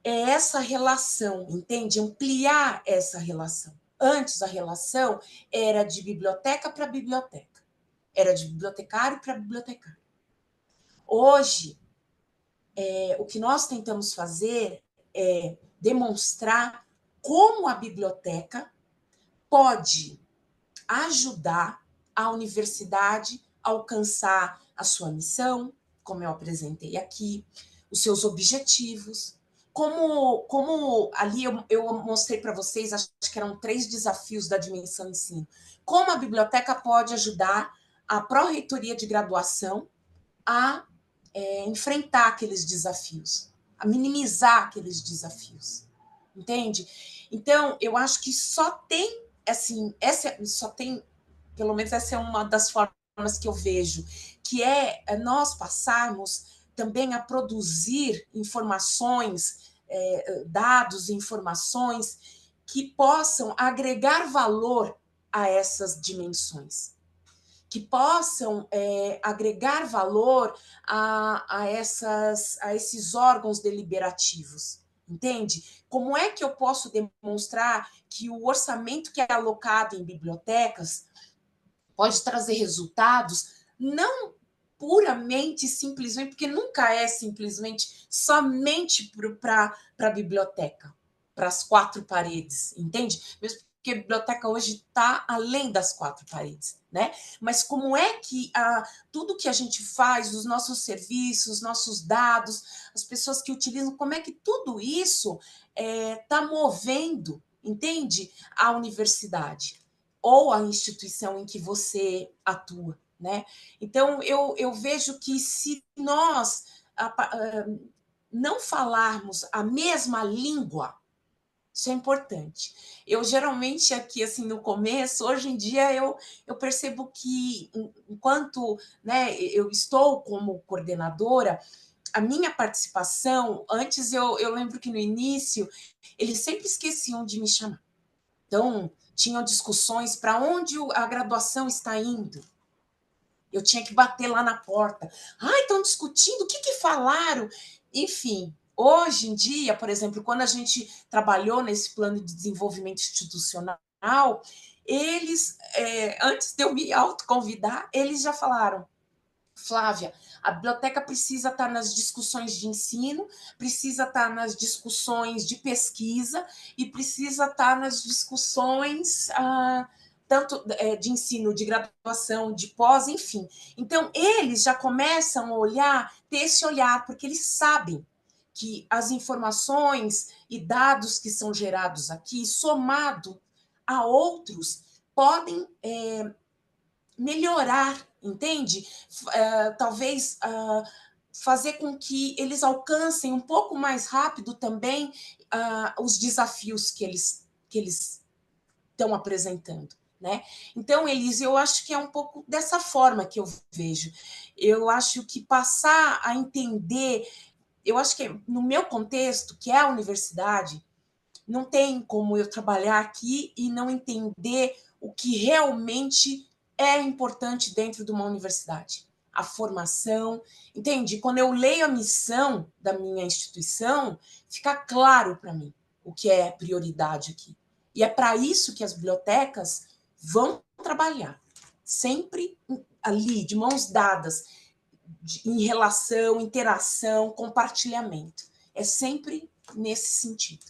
B: é essa relação, entende? Ampliar essa relação. Antes, a relação era de biblioteca para biblioteca, era de bibliotecário para bibliotecário. Hoje, o que nós tentamos fazer é demonstrar como a biblioteca pode ajudar a universidade a alcançar a sua missão, como eu apresentei aqui, os seus objetivos. Como ali eu mostrei para vocês, acho que eram 3 desafios da dimensão ensino. Como a biblioteca pode ajudar a pró-reitoria de graduação a enfrentar aqueles desafios, a minimizar aqueles desafios, entende? Então, eu acho que só tem, assim, só tem pelo menos essa é uma das formas que eu vejo, que é nós passarmos também a produzir informações, dados e informações que possam agregar valor a essas dimensões, que possam agregar valor a esses órgãos deliberativos. Entende? Como é que eu posso demonstrar que o orçamento que é alocado em bibliotecas pode trazer resultados, não puramente, simplesmente, porque nunca é simplesmente somente para a biblioteca, para as quatro paredes, entende? Mesmo porque a biblioteca hoje está além das quatro paredes, né? Mas como é que tudo que a gente faz, os nossos serviços, os nossos dados, as pessoas que utilizam, como é que tudo isso está movendo, entende? A universidade ou a instituição em que você atua, né? Então, eu vejo que se nós não falarmos a mesma língua, isso é importante. Eu geralmente aqui, assim, no começo, hoje em dia, eu percebo que enquanto, né, eu estou como coordenadora, a minha participação, antes eu lembro que no início, eles sempre esqueciam de me chamar. Então, tinham discussões para onde a graduação está indo. Eu tinha que bater lá na porta. Ah, estão discutindo, o que falaram? Enfim, hoje em dia, por exemplo, quando a gente trabalhou nesse plano de desenvolvimento institucional, eles, antes de eu me autoconvidar, eles já falaram: Flávia, a biblioteca precisa estar nas discussões de ensino, precisa estar nas discussões de pesquisa e precisa estar nas discussões tanto de ensino, de graduação, de pós, enfim. Então, eles já começam a olhar, ter esse olhar, porque eles sabem que as informações e dados que são gerados aqui, somado a outros, podem melhorar, entende? Talvez fazer com que eles alcancem um pouco mais rápido também os desafios que eles estão apresentando, né? Então, Elise, eu acho que é um pouco dessa forma que eu vejo. Eu acho que passar a entender, eu acho que no meu contexto, que é a universidade, não tem como eu trabalhar aqui e não entender o que realmente é importante dentro de uma universidade. A formação, entende? Quando eu leio a missão da minha instituição, fica claro para mim o que é prioridade aqui. E é para isso que as bibliotecas vão trabalhar, sempre ali, de mãos dadas, em relação, interação, compartilhamento. É sempre nesse sentido.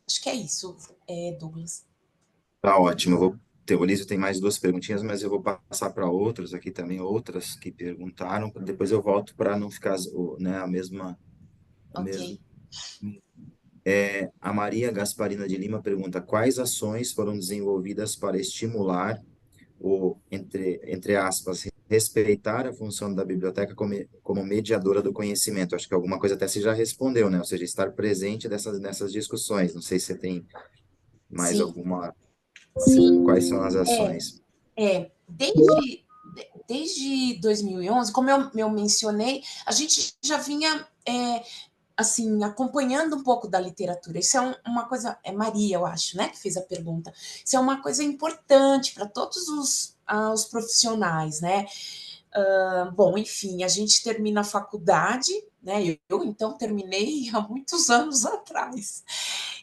B: Acho que é isso, Douglas.
A: Tá ótimo. Eu vou ter, o Lísio tem mais duas perguntinhas, mas eu vou passar para outros aqui também, outras que perguntaram. Depois eu volto para não ficar, né, a
B: Ok.
A: mesma. A Maria Gasparina de Lima pergunta: quais ações foram desenvolvidas para estimular ou, entre aspas, respeitar a função da biblioteca como mediadora do conhecimento? Acho que alguma coisa até você já respondeu, né? Ou seja, estar presente nessas discussões. Não sei se você tem mais
B: Sim,
A: alguma.
B: sim.
A: Quais são as ações?
B: Desde 2011, como eu mencionei, a gente já vinha assim, acompanhando um pouco da literatura. Isso é uma coisa, é Maria, eu acho, né, que fez a pergunta. Isso é uma coisa importante para todos os profissionais, né? Bom, enfim, a gente termina a faculdade, né? Eu então terminei há muitos anos atrás.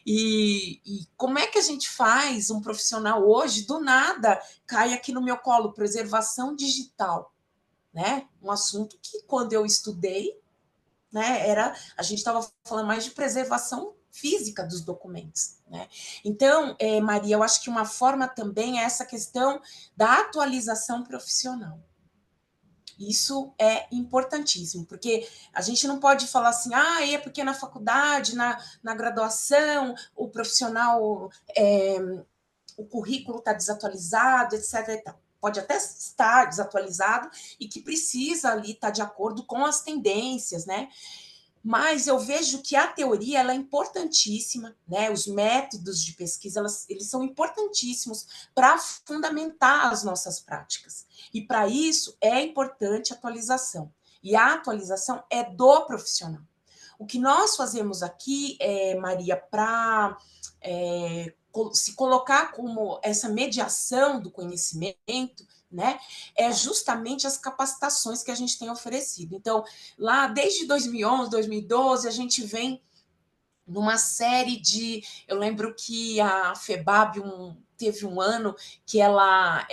B: E como é que a gente faz um profissional hoje, do nada, cai aqui no meu colo, preservação digital, né? Um assunto que quando eu estudei, né, a gente estava falando mais de preservação física dos documentos, né? Então, Maria, eu acho que uma forma também é essa questão da atualização profissional. Isso é importantíssimo, porque a gente não pode falar assim, é porque na faculdade, na graduação, o profissional, o currículo está desatualizado, etc. E tal. Pode até estar desatualizado e que precisa ali estar de acordo com as tendências, né? Mas eu vejo que a teoria ela é importantíssima, né? Os métodos de pesquisa eles são importantíssimos para fundamentar as nossas práticas. E para isso é importante a atualização. E a atualização é do profissional. O que nós fazemos aqui, Maria, para se colocar como essa mediação do conhecimento, né, é justamente as capacitações que a gente tem oferecido. Então, lá desde 2011, 2012, a gente vem numa série de. Eu lembro que a FEBAB teve um ano que ela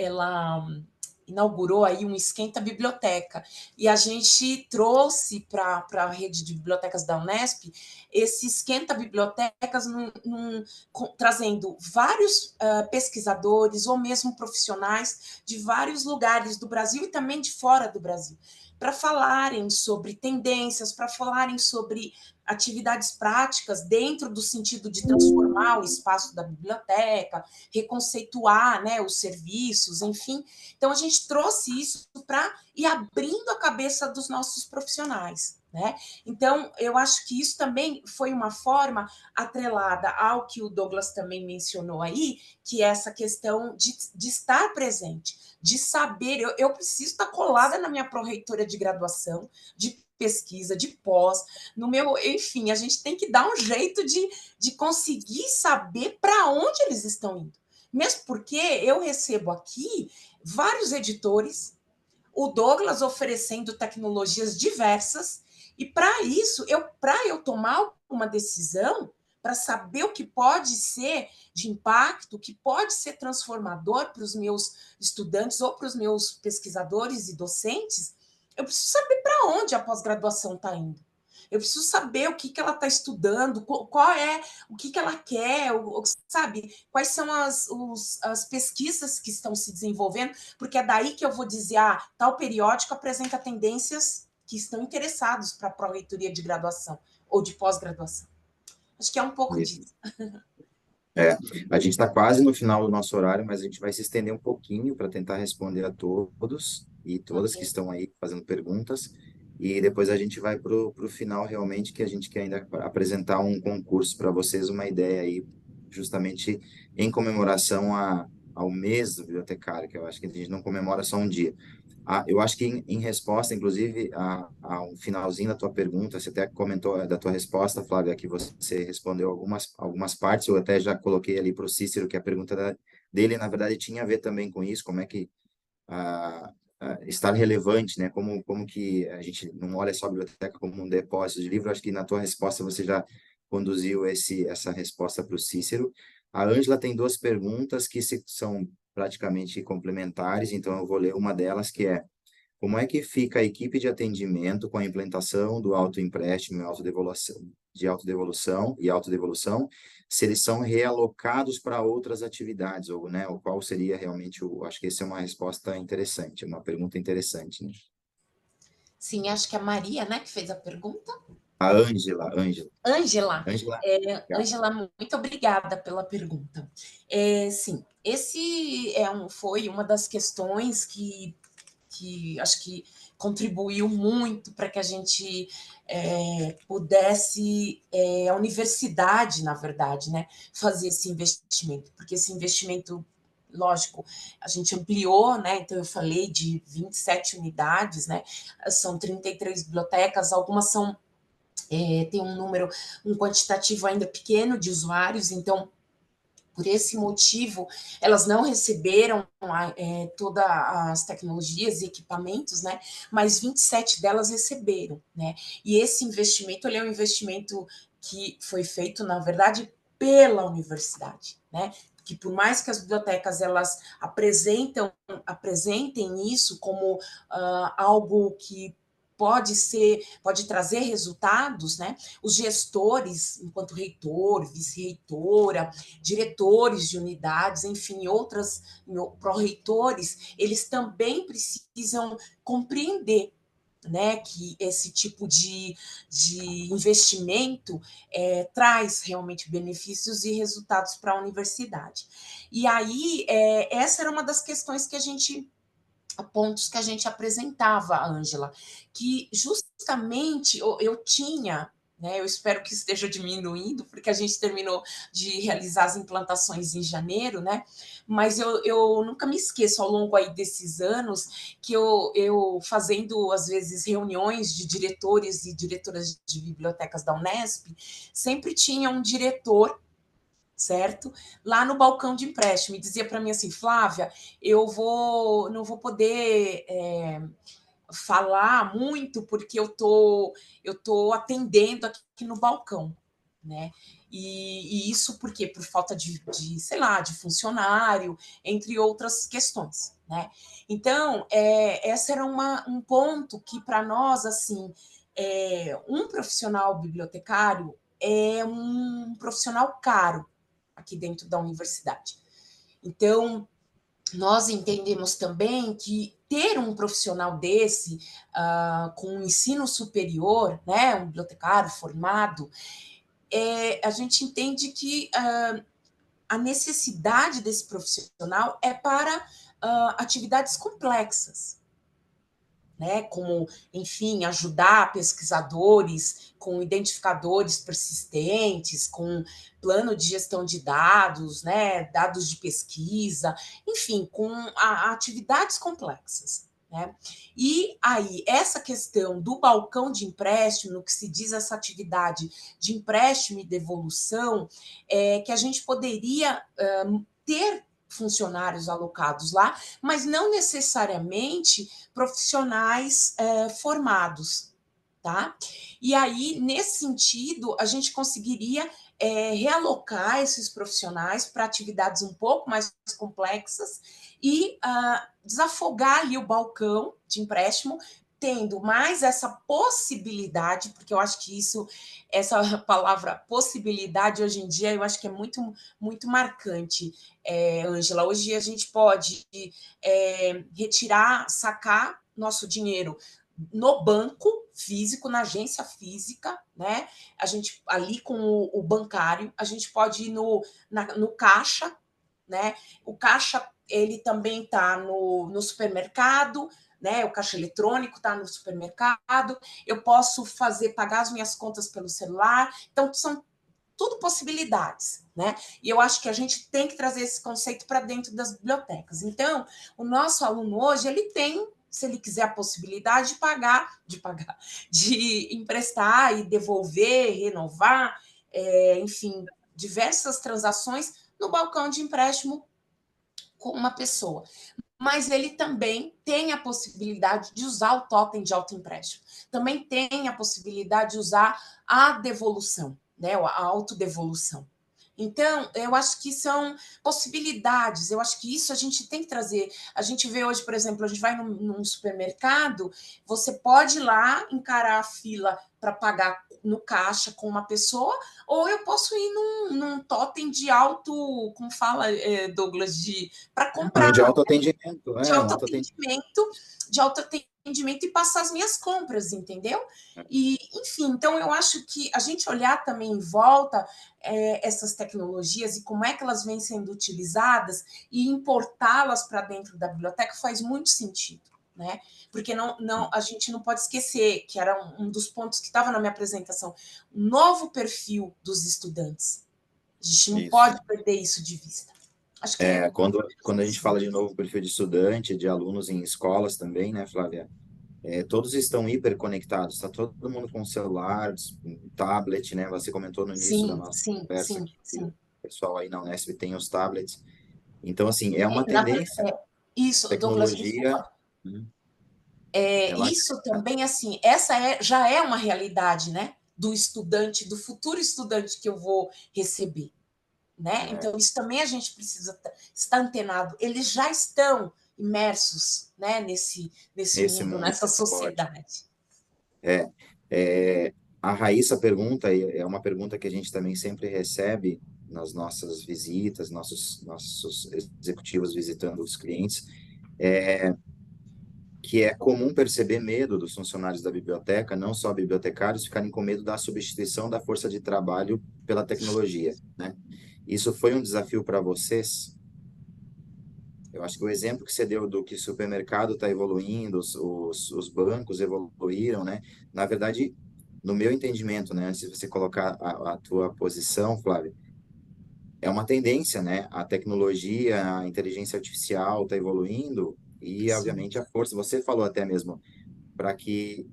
B: inaugurou aí um Esquenta Biblioteca, e a gente trouxe para a rede de bibliotecas da Unesp esse Esquenta Bibliotecas trazendo vários pesquisadores ou mesmo profissionais de vários lugares do Brasil e também de fora do Brasil, para falarem sobre tendências, para falarem sobre atividades práticas dentro do sentido de transformar o espaço da biblioteca, reconceituar, né, os serviços, enfim. Então, a gente trouxe isso para ir abrindo a cabeça dos nossos profissionais, né? Então, eu acho que isso também foi uma forma atrelada ao que o Douglas também mencionou aí, que é essa questão de estar presente, de saber. Eu preciso estar colada na minha pró-reitora de graduação, de pesquisa, de pós, no meu, enfim, a gente tem que dar um jeito de conseguir saber para onde eles estão indo. Mesmo porque eu recebo aqui vários editores, o Douglas oferecendo tecnologias diversas, e para isso, para eu tomar uma decisão, para saber o que pode ser de impacto, o que pode ser transformador para os meus estudantes ou para os meus pesquisadores e docentes, eu preciso saber para onde a pós-graduação está indo. Eu preciso saber o que ela está estudando, qual é o que ela quer, sabe? Quais são as pesquisas que estão se desenvolvendo, porque é daí que eu vou dizer, tal periódico apresenta tendências que estão interessados para a pró-reitoria de graduação ou de pós-graduação. Acho que é um pouco disso.
A: É, a gente está quase no final do nosso horário, mas a gente vai se estender um pouquinho para tentar responder a todos e todas que
B: Ok.
A: estão aí fazendo perguntas. E depois a gente vai para o final, realmente, que a gente quer ainda apresentar um concurso para vocês, uma ideia aí, justamente em comemoração ao mês do bibliotecário, que eu acho que a gente não comemora só um dia. Eu acho que em resposta, inclusive, a um finalzinho da tua pergunta, você até comentou da tua resposta, Flávia, que você respondeu algumas partes, eu até já coloquei ali para o Cícero, que a pergunta dele, na verdade, tinha a ver também com isso, como é que estar relevante, né? Como que a gente não olha só a biblioteca como um depósito de livro, acho que na tua resposta você já conduziu essa resposta para o Cícero. A Ângela tem duas perguntas que são praticamente complementares, então eu vou ler uma delas, que é: como é que fica a equipe de atendimento com a implementação do autoempréstimo e autodevolução e autodevolução, se eles são realocados para outras atividades, ou, né, ou qual seria realmente acho que essa é uma resposta interessante, uma pergunta interessante, né?
B: Sim, acho que é a Maria, né, que fez a pergunta.
A: A Ângela.
B: Ângela,
A: Ângela, obrigado.
B: Ângela, muito obrigada pela pergunta. Sim, esse foi uma das questões que acho que contribuiu muito para que a gente pudesse, a universidade, na verdade, né, fazer esse investimento, porque esse investimento, lógico, a gente ampliou, né, então eu falei de 27 unidades, né, são 33 bibliotecas, algumas tem um quantitativo ainda pequeno de usuários, então por esse motivo, elas não receberam todas as tecnologias e equipamentos, né? Mas 27 delas receberam, né? E esse investimento, ele é um investimento que foi feito, na verdade, pela universidade, né? Que por mais que as bibliotecas elas apresentem isso como algo que pode trazer resultados, né? Os gestores, enquanto reitor, vice-reitora, diretores de unidades, enfim, outras pró-reitores, eles também precisam compreender, né, que esse tipo de investimento traz realmente benefícios e resultados para a universidade. E aí, essa era uma das questões que a gente pontos que a gente apresentava, Ângela, que justamente eu tinha né? Eu espero que esteja diminuindo, porque a gente terminou de realizar as implantações em janeiro, né? Mas eu nunca me esqueço ao longo aí desses anos que eu fazendo, às vezes, reuniões de diretores e diretoras de bibliotecas da Unesp, sempre tinha um diretor, certo? Lá no balcão de empréstimo, e dizia para mim assim, Flávia, não vou poder falar muito porque eu tô atendendo aqui no balcão, né? E isso por quê? Por falta sei lá, de funcionário, entre outras questões, né? Então, essa era um ponto que para nós, assim, um profissional bibliotecário é um profissional caro aqui dentro da universidade. Então, nós entendemos também que ter um profissional desse, com um ensino superior, né, um bibliotecário formado, a gente entende que a necessidade desse profissional é para atividades complexas, né, como, enfim, ajudar pesquisadores com identificadores persistentes, com plano de gestão de dados, né, dados de pesquisa, enfim, com atividades complexas. Né? E aí, essa questão do balcão de empréstimo, no que se diz essa atividade de empréstimo e devolução, que a gente poderia ter funcionários alocados lá, mas não necessariamente profissionais formados, tá? E aí, nesse sentido, a gente conseguiria realocar esses profissionais para atividades um pouco mais complexas e desafogar ali o balcão de empréstimo, tendo mais essa possibilidade, porque eu acho que essa palavra possibilidade hoje em dia, eu acho que é muito, muito marcante, Ângela. Hoje a gente pode retirar, sacar nosso dinheiro no banco físico, na agência física, né? A gente ali com o bancário, a gente pode ir no caixa, né? O caixa ele também está no supermercado, né? O caixa eletrônico está no supermercado. Eu posso pagar as minhas contas pelo celular. Então são tudo possibilidades, né? E eu acho que a gente tem que trazer esse conceito para dentro das bibliotecas. Então, o nosso aluno hoje, ele tem, se ele quiser a possibilidade de emprestar e devolver, renovar, enfim, diversas transações no balcão de empréstimo com uma pessoa. Mas ele também tem a possibilidade de usar o totem de autoempréstimo. Também tem a possibilidade de usar a devolução, né, a autodevolução. Então, eu acho que são possibilidades, eu acho que isso a gente tem que trazer. A gente vê hoje, por exemplo, a gente vai num supermercado, você pode ir lá encarar a fila para pagar no caixa com uma pessoa, ou eu posso ir num totem de auto, como fala, Douglas, para
A: Não,
B: comprar
A: de autoatendimento,
B: de
A: um autoatendimento.
B: autoatendimento, de autoatendimento e passar as minhas compras, entendeu? E, enfim, então eu acho que a gente olhar também em volta essas tecnologias e como é que elas vêm sendo utilizadas e importá-las para dentro da biblioteca faz muito sentido, né? Porque a gente não pode esquecer que era um dos pontos que estava na minha apresentação, um novo perfil dos estudantes. A gente não
A: Isso.
B: pode perder isso de vista. Acho que é
A: Quando a gente fala de novo perfil de estudante, de alunos em escolas também, né, Flávia? Todos estão hiperconectados, está todo mundo com celular, tablet, né? Você comentou no início da
B: sim,
A: nossa
B: sim,
A: conversa
B: sim,
A: que o
B: sim.
A: pessoal aí na Unesp tem os tablets. Então, assim, é uma tendência.
B: Isso, Douglas,
A: Tecnologia,
B: desculpa.
A: hum, ela
B: Isso também, assim, já é uma realidade, né? Do estudante, do futuro estudante que eu vou receber, né?
A: é,
B: Então, isso também a gente precisa estar antenado. Eles já estão imersos, né? Nesse
A: nesse
B: mundo,
A: mundo,
B: nessa
A: pode.
B: sociedade.
A: É, a Raíssa pergunta, e é uma pergunta que a gente também sempre recebe nas nossas visitas, nossos executivos visitando os clientes, é, que é comum perceber medo dos funcionários da biblioteca, não só bibliotecários, ficarem com medo da substituição da força de trabalho pela tecnologia, né? Isso foi um desafio para vocês? Eu acho que o exemplo que você deu do que o supermercado está evoluindo, os bancos evoluíram, né? Na verdade, no meu entendimento, né, antes de você colocar a tua posição, Flávio, é uma tendência, né? A tecnologia, a inteligência artificial está evoluindo e,
B: Sim,
A: obviamente, a força. Você falou até mesmo para que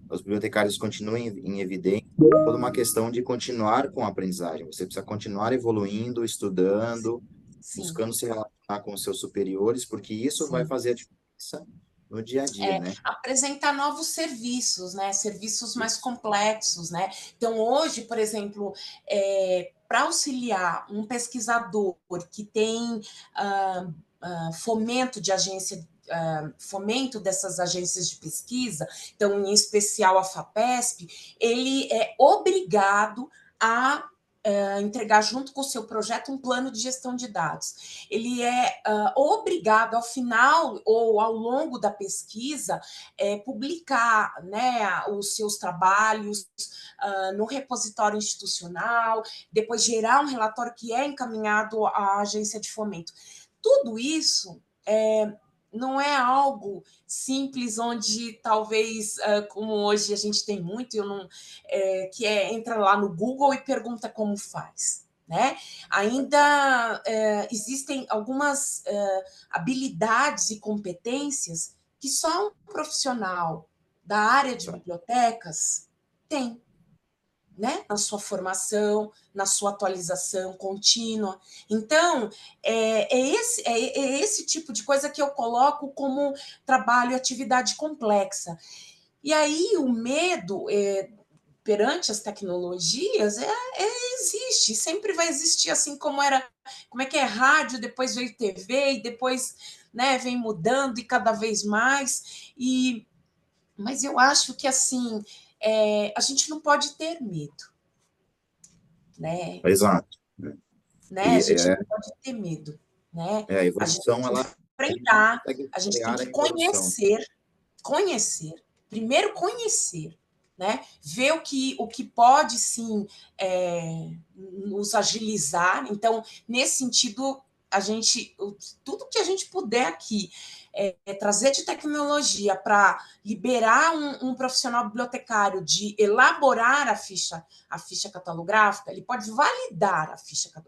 A: os bibliotecários continuem em evidência, toda uma questão de continuar com a aprendizagem. Você precisa continuar evoluindo, estudando,
B: sim,
A: buscando se relacionar com os seus superiores, porque isso vai
B: sim.
A: fazer a diferença no dia a dia, né?
B: Apresentar novos serviços, né? Serviços mais
A: Isso.
B: complexos, né? Então, hoje, por exemplo, para auxiliar um pesquisador que tem fomento de agência, fomento dessas agências de pesquisa, então, em especial a FAPESP, ele é obrigado a entregar junto com o seu projeto um plano de gestão de dados. Ele é obrigado, ao final ou ao longo da pesquisa, publicar, né, os seus trabalhos no repositório institucional, depois gerar um relatório que é encaminhado à agência de fomento. Tudo isso não é algo simples, onde talvez, como hoje a gente tem muito, entra lá no Google e pergunta como faz. Né? Ainda existem algumas habilidades e competências que só um profissional da área de bibliotecas tem, né? Na sua formação, na sua atualização contínua. Então, é esse tipo de coisa que eu coloco como trabalho e atividade complexa. E aí o medo perante as tecnologias existe, sempre vai existir, assim como era, como é que é rádio, depois veio TV e depois, né, vem mudando e cada vez mais. Mas eu acho que assim a gente não pode ter medo, né?
A: Exato.
B: A
A: E
B: gente não pode ter medo, né?
A: a
B: A gente tem
A: evolução,
B: que
A: a gente não
B: enfrentar,
A: consegue
B: a gente tem
A: frear a
B: que
A: evolução.
B: conhecer, primeiro conhecer, né? Ver o que pode sim nos agilizar. Então, nesse sentido, tudo que a gente puder aqui trazer de tecnologia para liberar um profissional bibliotecário de elaborar a ficha catalográfica, ele pode validar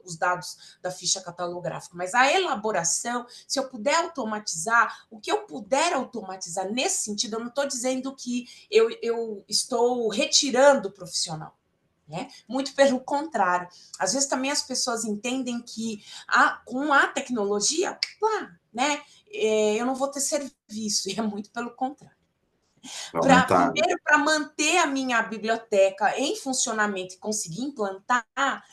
B: os dados da ficha catalográfica, mas a elaboração, se eu puder automatizar, o que eu puder automatizar nesse sentido, eu não estou dizendo que eu estou retirando o profissional. Né? Muito pelo contrário. Às vezes também as pessoas entendem que com a tecnologia, né, eu não vou ter serviço, e é muito pelo contrário.
A: Aumentar.
B: Primeiro, para manter a minha biblioteca em funcionamento e conseguir implantar,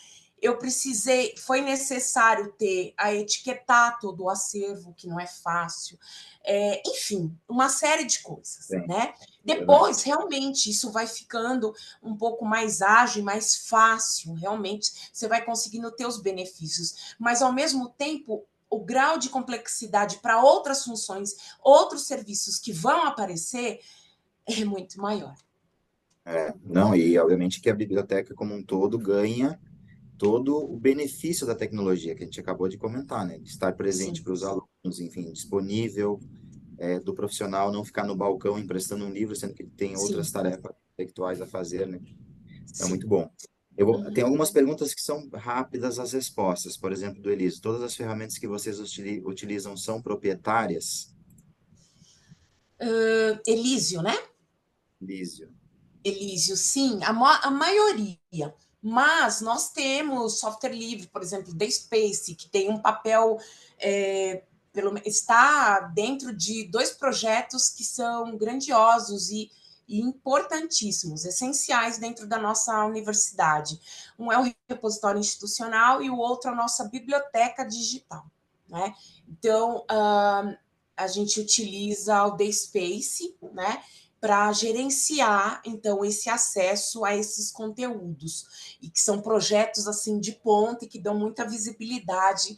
B: foi necessário etiquetar todo o acervo, que não é fácil, enfim, uma série de coisas,
A: Bem,
B: né?
A: verdade.
B: Depois, realmente, isso vai ficando um pouco mais ágil, mais fácil, realmente, você vai conseguindo ter os benefícios, mas, ao mesmo tempo, o grau de complexidade para outras funções, outros serviços que vão aparecer, é muito maior.
A: Não, e obviamente que a biblioteca como um todo ganha todo o benefício da tecnologia que a gente acabou de comentar, né? De estar presente
B: Sim,
A: para os alunos, enfim, disponível, do profissional não ficar no balcão emprestando um livro, sendo que ele tem outras
B: sim,
A: tarefas intelectuais a fazer, né? É muito
B: sim.
A: bom. Tem
B: Uhum.
A: algumas perguntas que são rápidas as respostas. Por exemplo, do Elise, todas as ferramentas que vocês utilizam são proprietárias?
B: Elísio, né?
A: Lísio.
B: Elísio, sim, a maioria. Mas nós temos software livre, por exemplo, The Space, que tem um papel, está dentro de dois projetos que são grandiosos e importantíssimos, essenciais dentro da nossa universidade. Um é o repositório institucional e o outro a nossa biblioteca digital. Né? Então, a gente utiliza o The Space, né? Para gerenciar então esse acesso a esses conteúdos e que são projetos assim de ponta e que dão muita visibilidade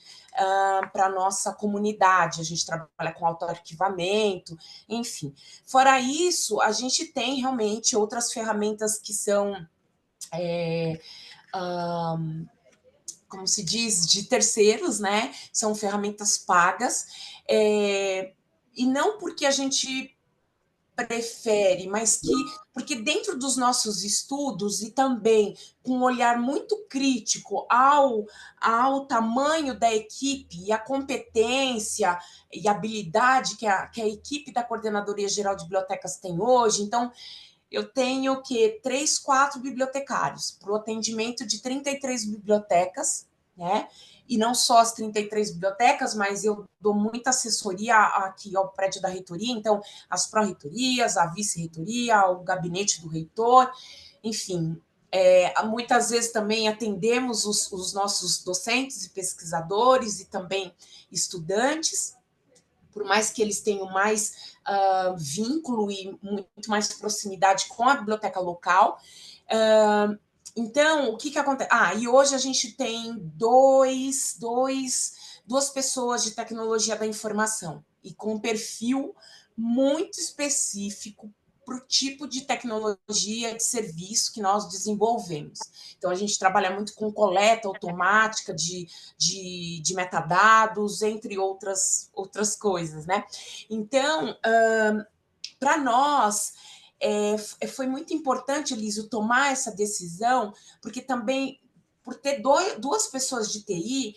B: para a nossa comunidade. A gente trabalha com autoarquivamento, enfim. Fora isso, a gente tem realmente outras ferramentas que são como se diz, de terceiros, né? São ferramentas pagas, e não porque a gente prefere, mas que, porque dentro dos nossos estudos e também com um olhar muito crítico ao tamanho da equipe e a competência e habilidade que a equipe da Coordenadoria Geral de Bibliotecas tem hoje, então eu tenho que 4 bibliotecários para o atendimento de 33 bibliotecas, né? E não só as 33 bibliotecas, mas eu dou muita assessoria aqui ao prédio da reitoria, então as pró-reitorias, a vice-reitoria, o gabinete do reitor, enfim. Muitas vezes também atendemos os nossos docentes e pesquisadores e também estudantes, por mais que eles tenham mais vínculo e muito mais proximidade com a biblioteca local. Então, o que acontece? E hoje a gente tem duas pessoas de tecnologia da informação e com um perfil muito específico para o tipo de tecnologia de serviço que nós desenvolvemos. Então, a gente trabalha muito com coleta automática de metadados, entre outras coisas, né? Então, para nós, foi muito importante, Lísio, tomar essa decisão, porque também, por ter duas pessoas de TI,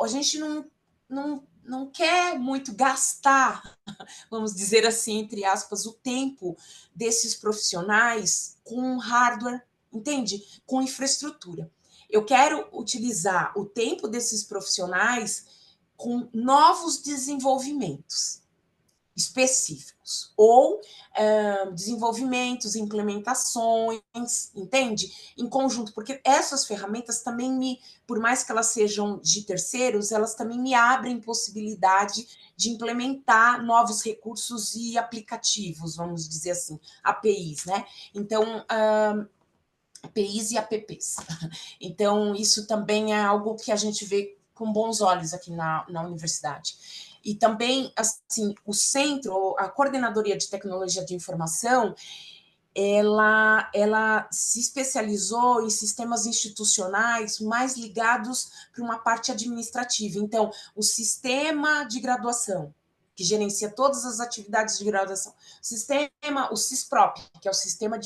B: a gente não quer muito gastar, vamos dizer assim, entre aspas, o tempo desses profissionais com hardware, entende? Com infraestrutura. Eu quero utilizar o tempo desses profissionais com novos desenvolvimentos específicos, ou desenvolvimentos, implementações, entende? Em conjunto, porque essas ferramentas também por mais que elas sejam de terceiros, elas também me abrem possibilidade de implementar novos recursos e aplicativos, vamos dizer assim, APIs, né? Então, APIs e apps. Então, isso também é algo que a gente vê com bons olhos aqui na universidade. E também, assim, o centro, a Coordenadoria de Tecnologia de Informação, ela se especializou em sistemas institucionais mais ligados para uma parte administrativa. Então, o sistema de graduação, que gerencia todas as atividades de graduação. O CISPROP, que é o sistema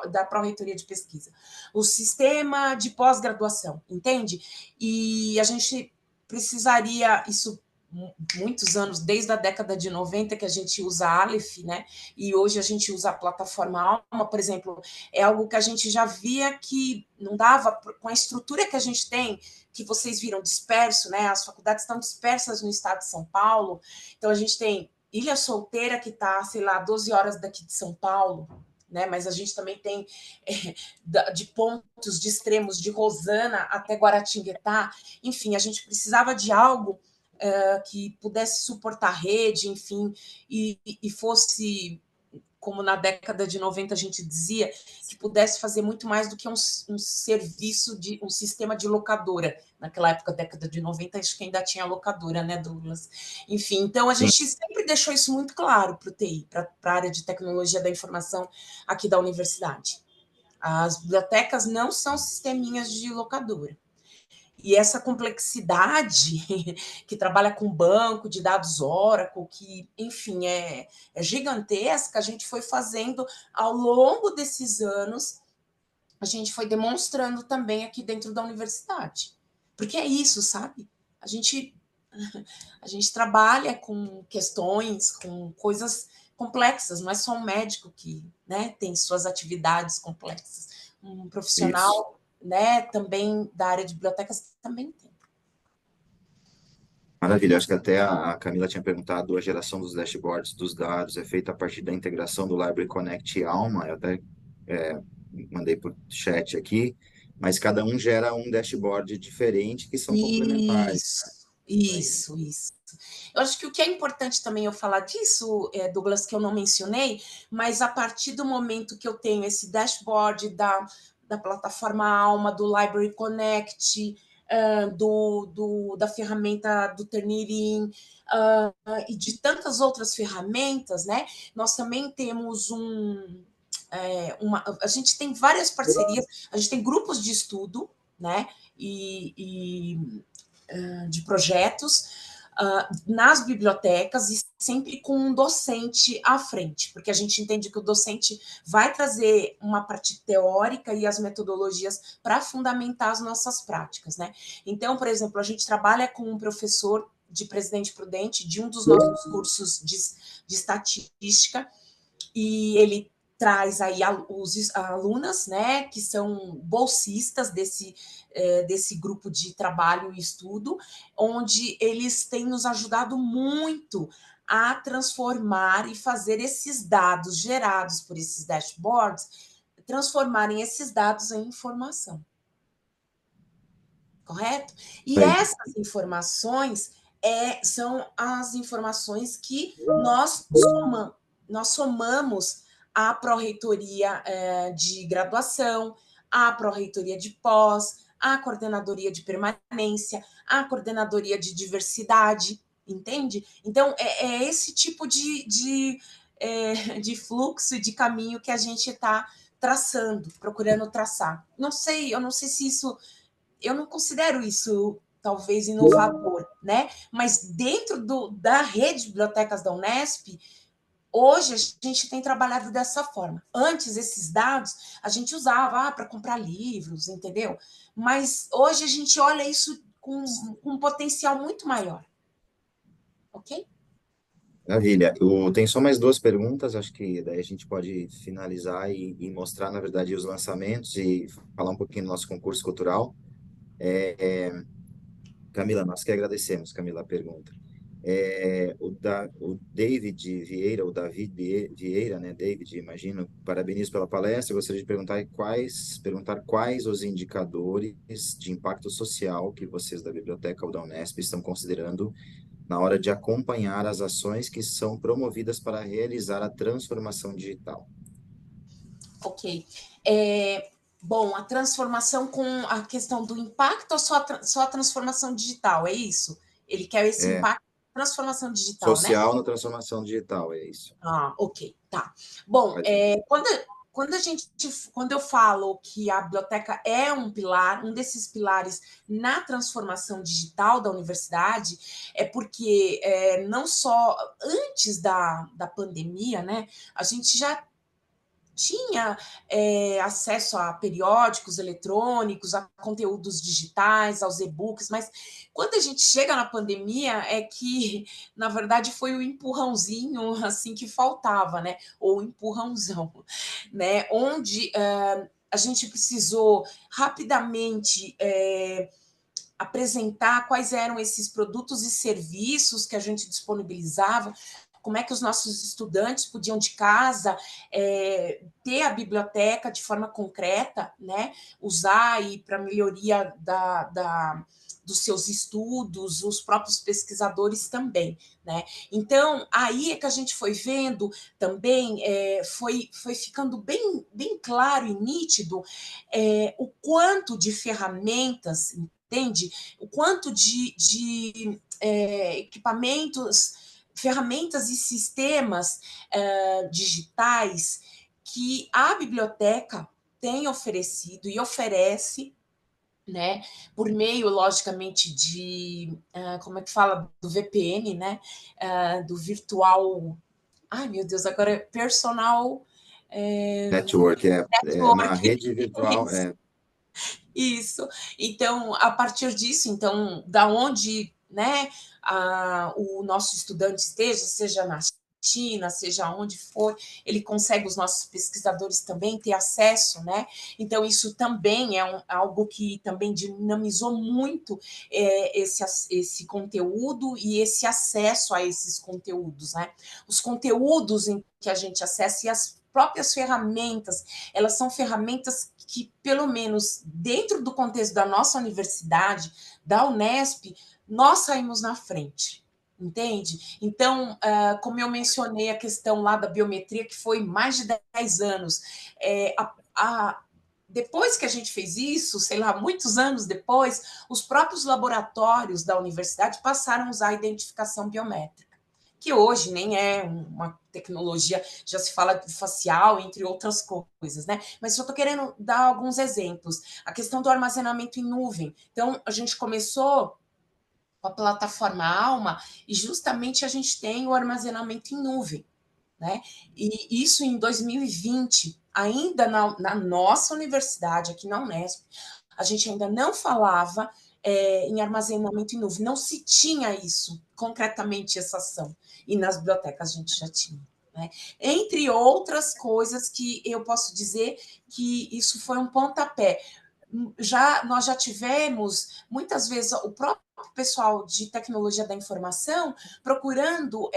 B: da Pró-Reitoria de Pesquisa. O sistema de pós-graduação, entende? E a gente precisaria, isso muitos anos, desde a década de 90 que a gente usa a Aleph, né? E hoje a gente usa a plataforma Alma, por exemplo, é algo que a gente já via que não dava, com a estrutura que a gente tem, que vocês viram disperso, né? As faculdades estão dispersas no estado de São Paulo, então a gente tem Ilha Solteira, que está, sei lá, 12 horas daqui de São Paulo, né? Mas a gente também tem de pontos de extremos de Rosana até Guaratinguetá, enfim, a gente precisava de algo que pudesse suportar rede, enfim, e fosse, como na década de 90 a gente dizia, que pudesse fazer muito mais do que um serviço, um sistema de locadora. Naquela época, década de 90, acho que ainda tinha locadora, né, Douglas? Enfim, então a
A: Sim.
B: gente sempre deixou isso muito claro para o TI, para a área de tecnologia da informação aqui da universidade. As bibliotecas não são sisteminhas de locadora. E essa complexidade que trabalha com banco de dados Oracle, que, enfim, é gigantesca, a gente foi fazendo ao longo desses anos, a gente foi demonstrando também aqui dentro da universidade. Porque é isso, sabe? A gente trabalha com questões, com coisas complexas, não é só um médico que, né, tem suas atividades complexas. Um
A: Isso.
B: profissional, né, também da área de bibliotecas também tem.
A: Maravilha. Acho que até a Camila tinha perguntado, a geração dos dashboards dos dados é feita a partir da integração do Library Connect e Alma. Eu até é, mandei por chat aqui, mas cada um gera um dashboard diferente que são complementares, né?
B: Isso. Eu acho que o que é importante também eu falar disso, Douglas, que eu não mencionei, mas a partir do momento que eu tenho esse dashboard da plataforma Alma, do Library Connect, da ferramenta do Turnitin, e de tantas outras ferramentas, né? Nós também temos a gente tem várias parcerias, a gente tem grupos de estudo, né? E de projetos, nas bibliotecas e sempre com um docente à frente, porque a gente entende que o docente vai trazer uma parte teórica e as metodologias para fundamentar as nossas práticas, né? Então, por exemplo, a gente trabalha com um professor de Presidente Prudente de um dos nossos cursos de estatística, e ele traz aí os alunas, né, que são bolsistas desse grupo de trabalho e estudo, onde eles têm nos ajudado muito a transformar e fazer esses dados gerados por esses dashboards, transformarem esses dados em informação. Correto? E
A: Aí,
B: essas informações são as informações que nós somamos à pró-reitoria de graduação, à pró-reitoria de pós, à coordenadoria de permanência, à coordenadoria de diversidade, entende? Então, é esse tipo de fluxo e de caminho que a gente está traçando, procurando traçar. Eu não sei se isso, eu não considero isso talvez inovador, né? Mas dentro da rede de bibliotecas da Unesp, hoje a gente tem trabalhado dessa forma. Antes, esses dados a gente usava para comprar livros, entendeu? Mas hoje a gente olha isso com um potencial muito maior. Ok?
A: maravilha. Tem só mais duas perguntas, acho que daí a gente pode finalizar e mostrar, na verdade, os lançamentos e falar um pouquinho do nosso concurso cultural. Camila, nós que agradecemos, Camila, a pergunta. O David Vieira, o David Vieira, né? David, imagino, parabenizo pela palestra. Eu gostaria de perguntar quais os indicadores de impacto social que vocês da Biblioteca ou da Unesp estão considerando na hora de acompanhar as ações que são promovidas para realizar a transformação digital.
B: Ok. Bom, a transformação com a questão do impacto ou só a transformação digital, é isso? Ele quer esse
A: É,
B: impacto, transformação digital, né?
A: social na transformação digital, é isso.
B: Ah, ok, tá. Bom,
A: Pode.
B: quando eu falo que a biblioteca é um pilar, um desses pilares na transformação digital da universidade, é porque não só antes da pandemia, né, a gente já tinha acesso a periódicos eletrônicos, a conteúdos digitais, aos e-books, mas quando a gente chega na pandemia é que, na verdade, foi o empurrãozinho assim que faltava, né? Ou empurrãozão, né? Onde a gente precisou rapidamente apresentar quais eram esses produtos e serviços que a gente disponibilizava, como é que os nossos estudantes podiam de casa ter a biblioteca de forma concreta, né? Usar e para melhoria dos seus estudos, os próprios pesquisadores também, né? Então, aí é que a gente foi vendo também, foi ficando bem claro e nítido o quanto de ferramentas, entende? O quanto de equipamentos, ferramentas e sistemas digitais que a biblioteca tem oferecido e oferece, né, por meio, logicamente, como é que fala, do VPN, né, do virtual, ai meu Deus, agora é personal
A: Network é uma
B: network,
A: rede virtual,
B: isso. Então, a partir disso, então, da onde, né, o nosso estudante esteja, seja na China, seja onde for, ele consegue, os nossos pesquisadores também ter acesso, né? Então, isso também é algo que também dinamizou muito esse conteúdo e esse acesso a esses conteúdos, né? Os conteúdos em que a gente acessa e as próprias ferramentas, elas são ferramentas que, pelo menos dentro do contexto da nossa universidade, da Unesp, nós saímos na frente, entende? Então, como eu mencionei a questão lá da biometria, que foi mais de 10 anos, depois que a gente fez isso, sei lá, muitos anos depois, os próprios laboratórios da universidade passaram a usar a identificação biométrica, que hoje nem é uma tecnologia, já se fala de facial, entre outras coisas, né? Mas só estou querendo dar alguns exemplos. A questão do armazenamento em nuvem. Então, a gente começou com a plataforma Alma, e justamente a gente tem o armazenamento em nuvem, né? E isso em 2020, ainda na nossa universidade, aqui na Unesp, a gente ainda não falava em armazenamento em nuvem, não se tinha isso, concretamente essa ação, e nas bibliotecas a gente já tinha. Né? Entre outras coisas que eu posso dizer que isso foi um pontapé. Nós já tivemos, muitas vezes, o próprio pessoal de tecnologia da informação procurando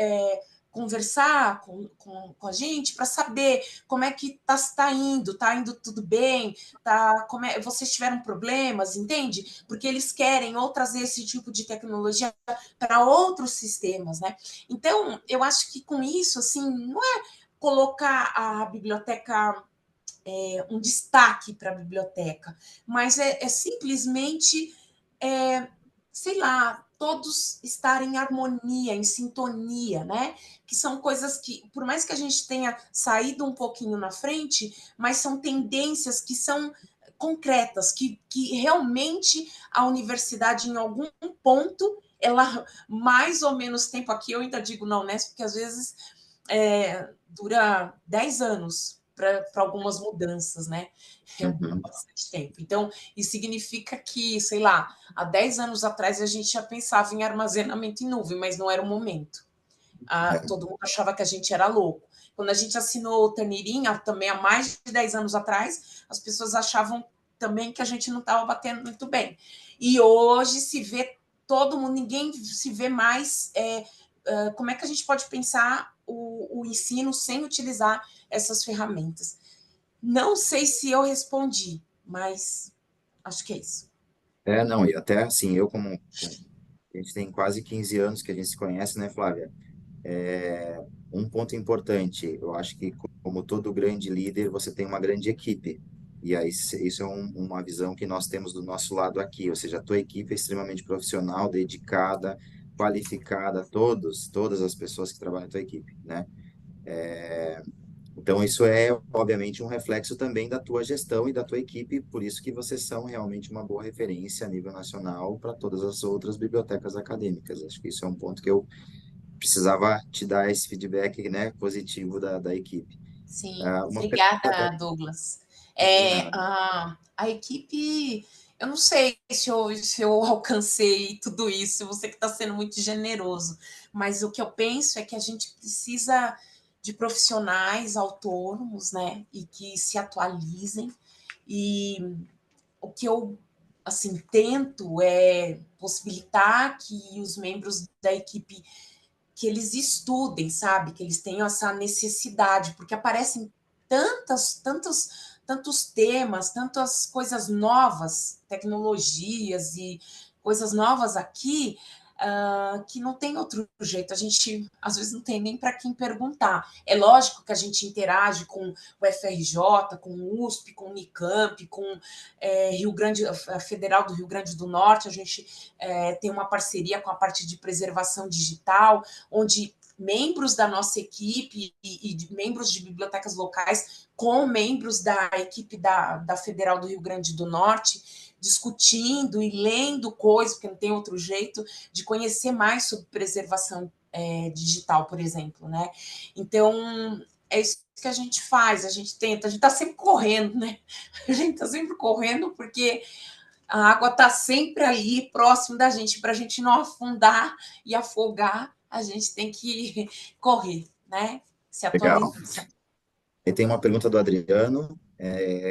B: conversar com a gente para saber como é que está indo tudo bem, vocês tiveram problemas, entende? Porque eles querem ou trazer esse tipo de tecnologia para outros sistemas, né? Então, eu acho que com isso, assim, não é colocar a biblioteca um destaque para a biblioteca, mas é simplesmente, sei lá, todos estarem em harmonia, em sintonia, né? Que são coisas que, por mais que a gente tenha saído um pouquinho na frente, mas são tendências que são concretas, que realmente a universidade, em algum ponto, ela mais ou menos tempo aqui, eu ainda digo na Unesp, porque às vezes dura 10 anos para algumas mudanças, né? É
A: Uhum.
B: bastante tempo. Então, isso significa que, sei lá, há 10 anos atrás a gente já pensava em armazenamento em nuvem, mas não era o momento. Todo mundo achava que a gente era louco. Quando a gente assinou o Taneirinha, também há mais de 10 anos atrás, as pessoas achavam também que a gente não estava batendo muito bem. E hoje se vê todo mundo, ninguém se vê mais. Como é que a gente pode pensar o ensino sem utilizar essas ferramentas? Não sei se eu respondi, mas acho que é isso.
A: Não, e até assim, a gente tem quase 15 anos que a gente se conhece, né, Flávia? Um ponto importante, eu acho que como todo grande líder, você tem uma grande equipe. E aí isso é uma visão que nós temos do nosso lado aqui, ou seja, a tua equipe é extremamente profissional, dedicada, qualificada, todas as pessoas que trabalham na tua equipe, né? Então isso é, obviamente, um reflexo também da tua gestão e da tua equipe, por isso que vocês são realmente uma boa referência a nível nacional para todas as outras bibliotecas acadêmicas. Acho que isso é um ponto que eu precisava te dar esse feedback, né, positivo da equipe.
B: Sim,
A: Uma
B: obrigada,
A: pergunta
B: Douglas.
A: de nada.
B: A equipe, eu não sei se eu alcancei tudo isso, você que está sendo muito generoso, mas o que eu penso é que a gente precisa de profissionais autônomos, né, e que se atualizem, e o que eu assim tento é possibilitar que os membros da equipe que eles estudem, sabe? Que eles tenham essa necessidade, porque aparecem tantos temas, tantas coisas novas, tecnologias e coisas novas aqui, que não tem outro jeito. A gente, às vezes, não tem nem para quem perguntar. É lógico que a gente interage com o FRJ, com o USP, com o Unicamp, com Rio Grande, a Federal do Rio Grande do Norte, a gente tem uma parceria com a parte de preservação digital, onde membros da nossa equipe e membros de bibliotecas locais com membros da equipe da Federal do Rio Grande do Norte discutindo e lendo coisas, porque não tem outro jeito de conhecer mais sobre preservação digital, por exemplo, né? Então, é isso que a gente faz, a gente tenta, a gente está sempre correndo, né? A gente está sempre correndo porque a água está sempre ali, próximo da gente, para a gente não afundar e afogar, a gente tem que correr, né? Se
A: Legal.
B: atualizar.
A: E tem uma pergunta do Adriano,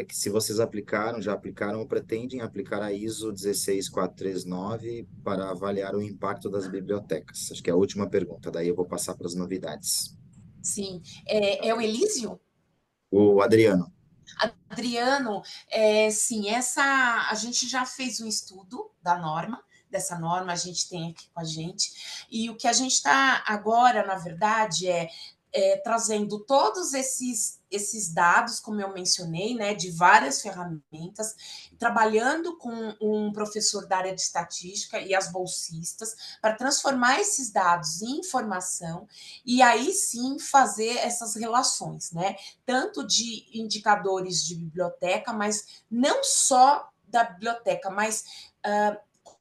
A: que se vocês já aplicaram ou pretendem aplicar a ISO 16439 para avaliar o impacto das bibliotecas. Acho que é a última pergunta, daí eu vou passar para as novidades.
B: Sim. É o Elísio?
A: O Adriano.
B: Adriano, sim, a gente já fez um estudo da norma, dessa norma a gente tem aqui com a gente, e o que a gente está agora, na verdade, trazendo todos esses dados, como eu mencionei, né, de várias ferramentas, trabalhando com um professor da área de estatística e as bolsistas, para transformar esses dados em informação e aí sim fazer essas relações, né? Tanto de indicadores de biblioteca, mas não só da biblioteca, mas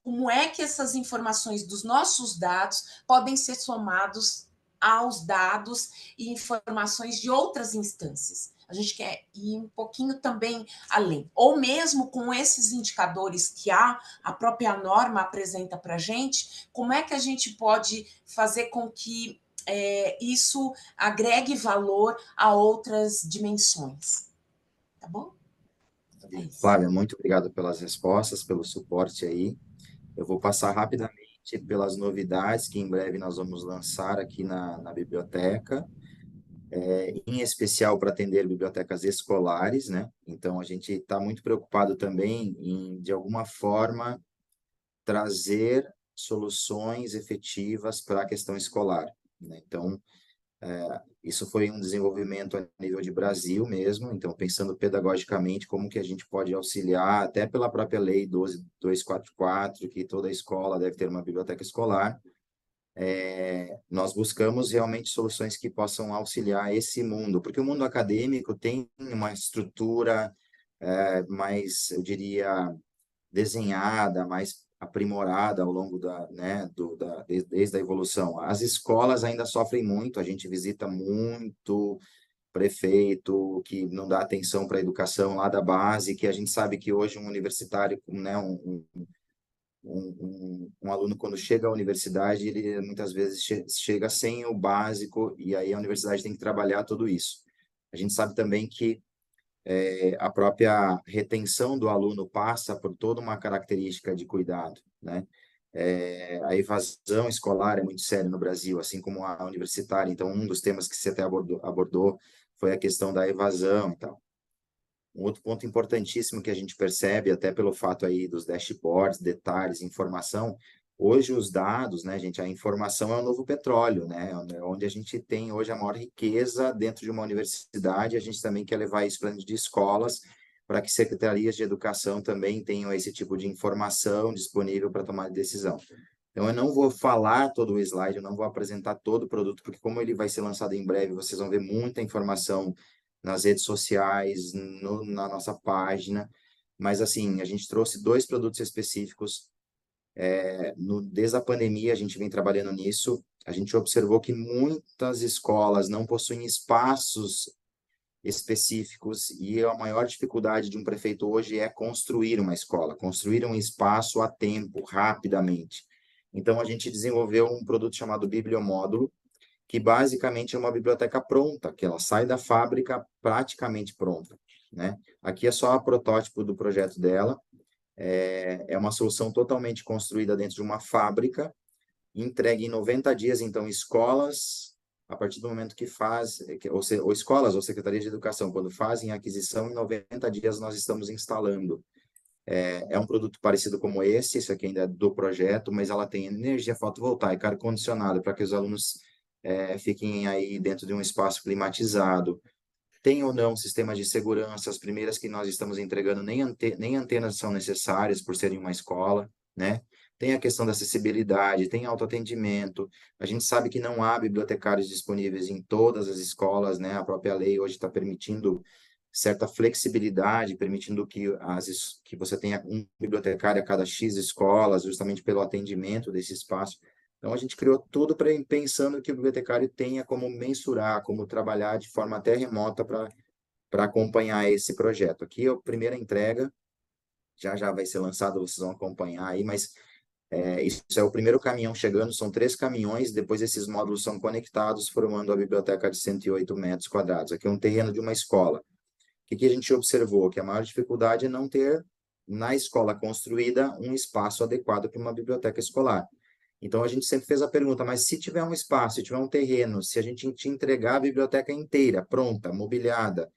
B: como é que essas informações dos nossos dados podem ser somados aos dados e informações de outras instâncias. A gente quer ir um pouquinho também além. Ou mesmo com esses indicadores que a própria norma apresenta para a gente, como é que a gente pode fazer com que isso agregue valor a outras dimensões? Tá bom? É isso.
A: Flávia, muito obrigado pelas respostas, pelo suporte aí. Eu vou passar rapidamente pelas novidades que em breve nós vamos lançar aqui na biblioteca, em especial para atender bibliotecas escolares, né? Então, a gente está muito preocupado também em, de alguma forma, trazer soluções efetivas para a questão escolar, né? Então, isso foi um desenvolvimento a nível de Brasil mesmo, então pensando pedagogicamente como que a gente pode auxiliar, até pela própria lei 12244, que toda escola deve ter uma biblioteca escolar, nós buscamos realmente soluções que possam auxiliar esse mundo, porque o mundo acadêmico tem uma estrutura mais, eu diria, desenhada, mais aprimorada ao longo desde a evolução. As escolas ainda sofrem muito, a gente visita muito prefeito que não dá atenção para a educação lá da base, que a gente sabe que hoje um universitário, né, um aluno quando chega à universidade, ele muitas vezes chega sem o básico e aí a universidade tem que trabalhar tudo isso. A gente sabe também que a própria retenção do aluno passa por toda uma característica de cuidado, né? A evasão escolar é muito séria no Brasil, assim como a universitária. Então, um dos temas que você até abordou foi a questão da evasão e tal. Um outro ponto importantíssimo que a gente percebe, até pelo fato aí dos dashboards, detalhes, informação, hoje os dados, né, gente, a informação é o novo petróleo, né, onde a gente tem hoje a maior riqueza dentro de uma universidade, a gente também quer levar isso para dentro de escolas, para que secretarias de educação também tenham esse tipo de informação disponível para tomar decisão. Então, eu não vou falar todo o slide, eu não vou apresentar todo o produto, porque como ele vai ser lançado em breve, vocês vão ver muita informação nas redes sociais, na nossa página. Mas, assim, a gente trouxe 2 produtos específicos. Desde a pandemia, a gente vem trabalhando nisso. A gente observou que muitas escolas não possuem espaços específicos e a maior dificuldade de um prefeito hoje é construir uma escola, construir um espaço a tempo, rapidamente. Então, a gente desenvolveu um produto chamado Bibliomódulo, que basicamente é uma biblioteca pronta, que ela sai da fábrica praticamente pronta, né? Aqui é só o protótipo do projeto dela, é uma solução totalmente construída dentro de uma fábrica, entregue em 90 dias, então escolas, a partir do momento que faz, ou escolas ou Secretaria de Educação, quando fazem a aquisição, em 90 dias nós estamos instalando. É um produto parecido como esse aqui ainda é do projeto, mas ela tem energia fotovoltaica, ar-condicionado, para que os alunos fiquem aí dentro de um espaço climatizado. Tem ou não sistemas de segurança, as primeiras que nós estamos entregando nem antenas são necessárias por serem uma escola, né? Tem a questão da acessibilidade, tem autoatendimento. A gente sabe que não há bibliotecários disponíveis em todas as escolas, né? A própria lei hoje está permitindo certa flexibilidade, permitindo que você tenha um bibliotecário a cada X escolas, justamente pelo atendimento desse espaço. Então, a gente criou tudo pensando que o bibliotecário tenha como mensurar, como trabalhar de forma até remota para acompanhar esse projeto. Aqui é a primeira entrega, já vai ser lançado, vocês vão acompanhar aí, mas isso é o primeiro caminhão chegando, são 3 caminhões, depois esses módulos são conectados, formando a biblioteca de 108 metros quadrados. Aqui é um terreno de uma escola. O que a gente observou? Que a maior dificuldade é não ter, na escola construída, um espaço adequado para uma biblioteca escolar. Então, a gente sempre fez a pergunta, mas se tiver um espaço, se tiver um terreno, se a gente te entregar a biblioteca inteira, pronta, mobiliada,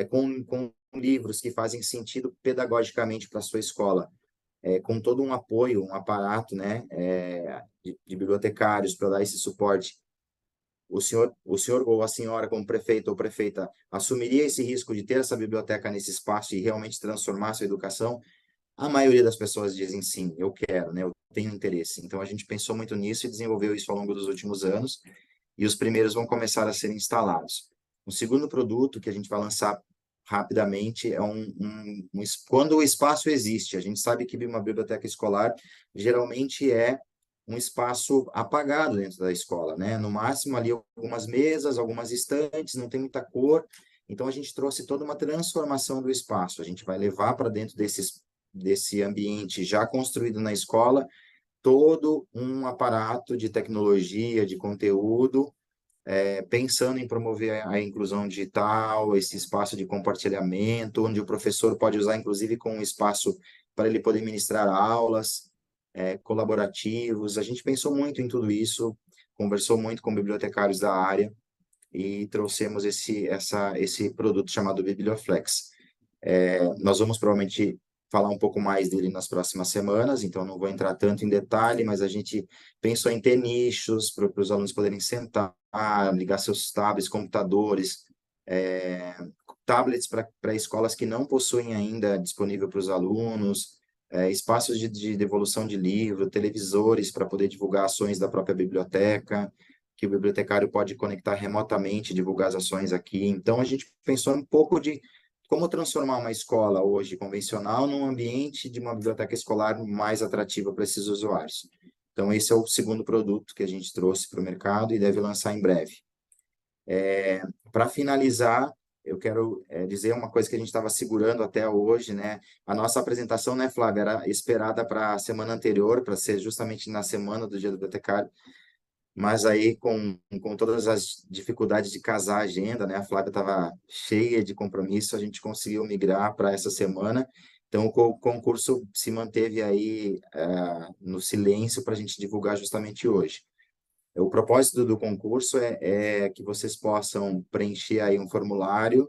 A: com livros que fazem sentido pedagogicamente para a sua escola, com todo um apoio, um aparato, né, de bibliotecários para dar esse suporte, o senhor ou a senhora, como prefeito ou prefeita, assumiria esse risco de ter essa biblioteca nesse espaço e realmente transformar a sua educação? A maioria das pessoas dizem sim, eu quero, né? Eu tenho interesse. Então a gente pensou muito nisso e desenvolveu isso ao longo dos últimos anos, e os primeiros vão começar a ser instalados. O segundo produto que a gente vai lançar rapidamente, quando o espaço existe, a gente sabe que uma biblioteca escolar geralmente é um espaço apagado dentro da escola, né? No máximo ali algumas mesas, algumas estantes, não tem muita cor. Então a gente trouxe toda uma transformação do espaço. A gente vai levar para dentro desse ambiente já construído na escola todo um aparato de tecnologia, de conteúdo, pensando em promover a inclusão digital, esse espaço de compartilhamento, onde o professor pode usar, inclusive, com um espaço para ele poder ministrar aulas, colaborativos. A gente pensou muito em tudo isso, conversou muito com bibliotecários da área e trouxemos esse produto chamado Biblioflex. Nós vamos provavelmente falar um pouco mais dele nas próximas semanas, então não vou entrar tanto em detalhe, mas a gente pensou em ter nichos para os alunos poderem sentar, ligar seus tablets, computadores, é, tablets para escolas que não possuem ainda disponível para os alunos, espaços de devolução de livro, televisores para poder divulgar ações da própria biblioteca, que o bibliotecário pode conectar remotamente, divulgar as ações aqui. Então, a gente pensou um pouco de como transformar uma escola hoje convencional num ambiente de uma biblioteca escolar mais atrativa para esses usuários. Então, esse é o segundo produto que a gente trouxe para o mercado e deve lançar em breve. Para finalizar, eu quero dizer uma coisa que a gente estava segurando até hoje, né? A nossa apresentação, né, Flávia, era esperada para a semana anterior, para ser justamente na semana do Dia do Bibliotecário, mas aí, com todas as dificuldades de casar a agenda, né? A Flávia estava cheia de compromisso, a gente conseguiu migrar para essa semana. Então, o concurso se manteve aí no silêncio para a gente divulgar justamente hoje. O propósito do concurso é que vocês possam preencher aí um formulário,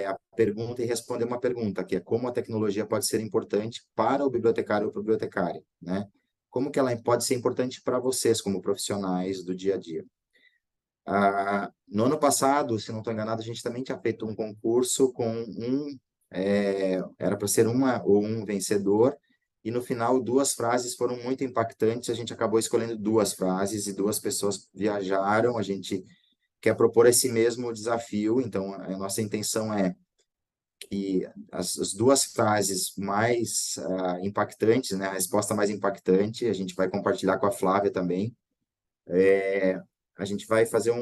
A: a pergunta e responder uma pergunta, que é como a tecnologia pode ser importante para o bibliotecário ou para o bibliotecário, né? Como que ela pode ser importante para vocês como profissionais do dia a dia. No ano passado, se não estou enganado, a gente também tinha feito um concurso com era para ser uma ou um vencedor, e no final duas frases foram muito impactantes, a gente acabou escolhendo duas frases e duas pessoas viajaram, a gente quer propor esse mesmo desafio, então a nossa intenção é que as duas frases mais impactantes, né, a resposta mais impactante, a gente vai compartilhar com a Flávia também. A gente vai fazer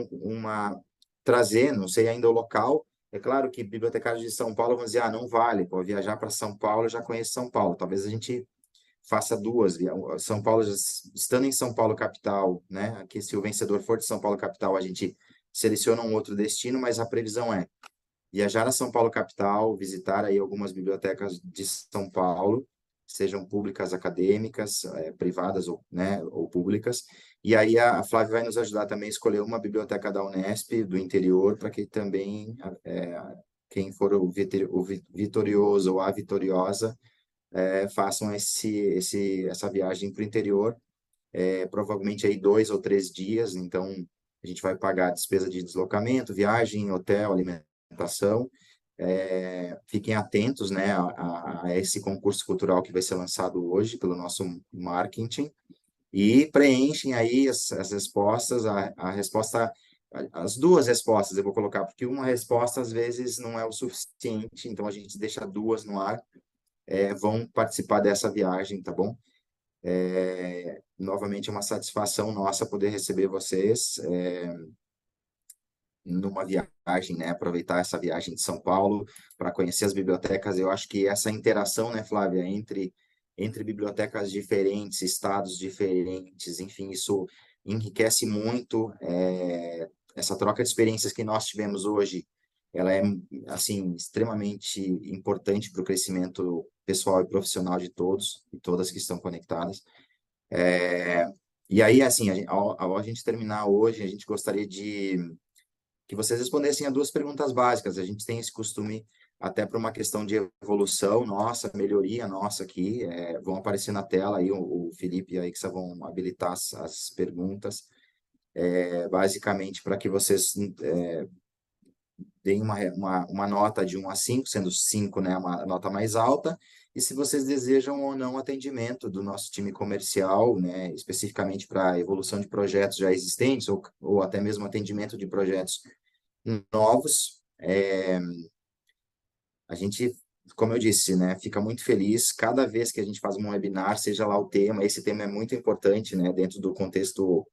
A: trazer, não sei ainda o local. É claro que bibliotecários de São Paulo vão dizer, não vale, pô, viajar para São Paulo, eu já conheço São Paulo. Talvez a gente faça duas. São Paulo, estando em São Paulo capital, né? Aqui, se o vencedor for de São Paulo capital, a gente seleciona um outro destino, mas a previsão é viajar a São Paulo capital, visitar aí algumas bibliotecas de São Paulo, sejam públicas, acadêmicas, privadas ou, né, ou públicas. E aí a Flávia vai nos ajudar também a escolher uma biblioteca da Unesp, do interior, para que também quem for o vitorioso ou a vitoriosa façam essa viagem para o interior, provavelmente aí 2 ou 3 dias. Então, a gente vai pagar a despesa de deslocamento, viagem, hotel, alimentação. Fiquem atentos, né, a esse concurso cultural que vai ser lançado hoje pelo nosso marketing e preenchem aí as respostas, a resposta, as duas respostas eu vou colocar, porque uma resposta às vezes não é o suficiente, então a gente deixa duas no ar, vão participar dessa viagem, tá bom? Novamente é uma satisfação nossa poder receber vocês numa viagem, né? Aproveitar essa viagem de São Paulo para conhecer as bibliotecas. Eu acho que essa interação, né, Flávia, entre bibliotecas diferentes, estados diferentes, enfim, isso enriquece muito. Essa troca de experiências que nós tivemos hoje, ela é, assim, extremamente importante para o crescimento pessoal e profissional de todos e todas que estão conectadas. E aí, assim, ao a gente terminar hoje, a gente gostaria de que vocês respondessem a duas perguntas básicas. A gente tem esse costume, até por uma questão de evolução nossa, melhoria nossa aqui, vão aparecer na tela aí, o Felipe e a Ixa vão habilitar as perguntas, basicamente para que vocês deem uma nota de 1 a 5, sendo 5, né, uma nota mais alta, e se vocês desejam ou não atendimento do nosso time comercial, né, especificamente para evolução de projetos já existentes, ou até mesmo atendimento de projetos novos. A gente, como eu disse, né, fica muito feliz cada vez que a gente faz um webinar, seja lá o tema, esse tema é muito importante, né, dentro do contexto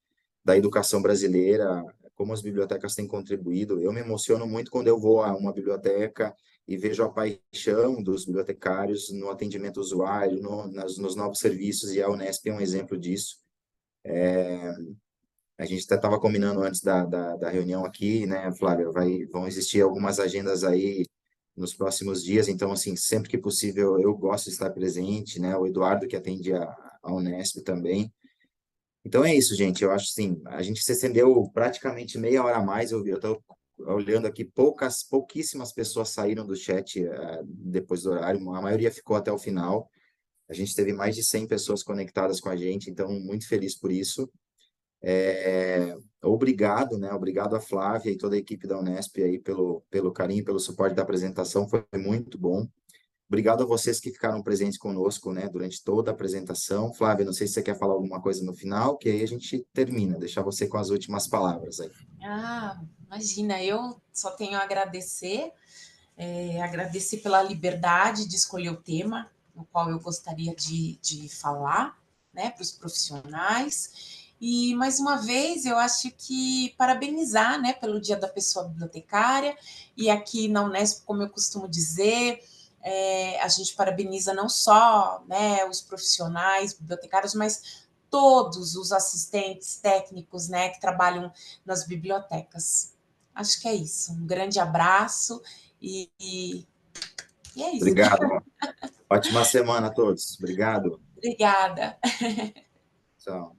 A: da educação brasileira, como as bibliotecas têm contribuído. Eu me emociono muito quando eu vou a uma biblioteca e vejo a paixão dos bibliotecários no atendimento ao usuário, nos novos serviços, e a Unesp é um exemplo disso. A gente até estava combinando antes da reunião aqui, né, Flávia? Vão existir algumas agendas aí nos próximos dias, então, assim, sempre que possível eu gosto de estar presente, né? O Eduardo, que atende a Unesp também. Então é isso, gente. Eu acho assim, a gente se estendeu praticamente meia hora a mais. Eu estou olhando aqui, pouquíssimas pessoas saíram do chat depois do horário, a maioria ficou até o final. A gente teve mais de 100 pessoas conectadas com a gente, então muito feliz por isso. Obrigado, né? Obrigado a Flávia e toda a equipe da Unesp aí pelo carinho, pelo suporte da apresentação, foi muito bom. Obrigado a vocês que ficaram presentes conosco, né, durante toda a apresentação. Flávia, não sei se você quer falar alguma coisa no final, que aí a gente termina, deixar você com as últimas palavras aí.
B: Ah, imagina, eu só tenho a agradecer, agradecer pela liberdade de escolher o tema no qual eu gostaria de falar, né, para os profissionais. E mais uma vez, eu acho que parabenizar, né, pelo Dia da Pessoa Bibliotecária. E aqui na Unesp, como eu costumo dizer, a gente parabeniza não só, né, os profissionais bibliotecários, mas todos os assistentes técnicos, né, que trabalham nas bibliotecas. Acho que é isso. Um grande abraço e é isso.
A: Obrigado. Ótima semana a todos. Obrigado.
B: Obrigada.
A: Tchau.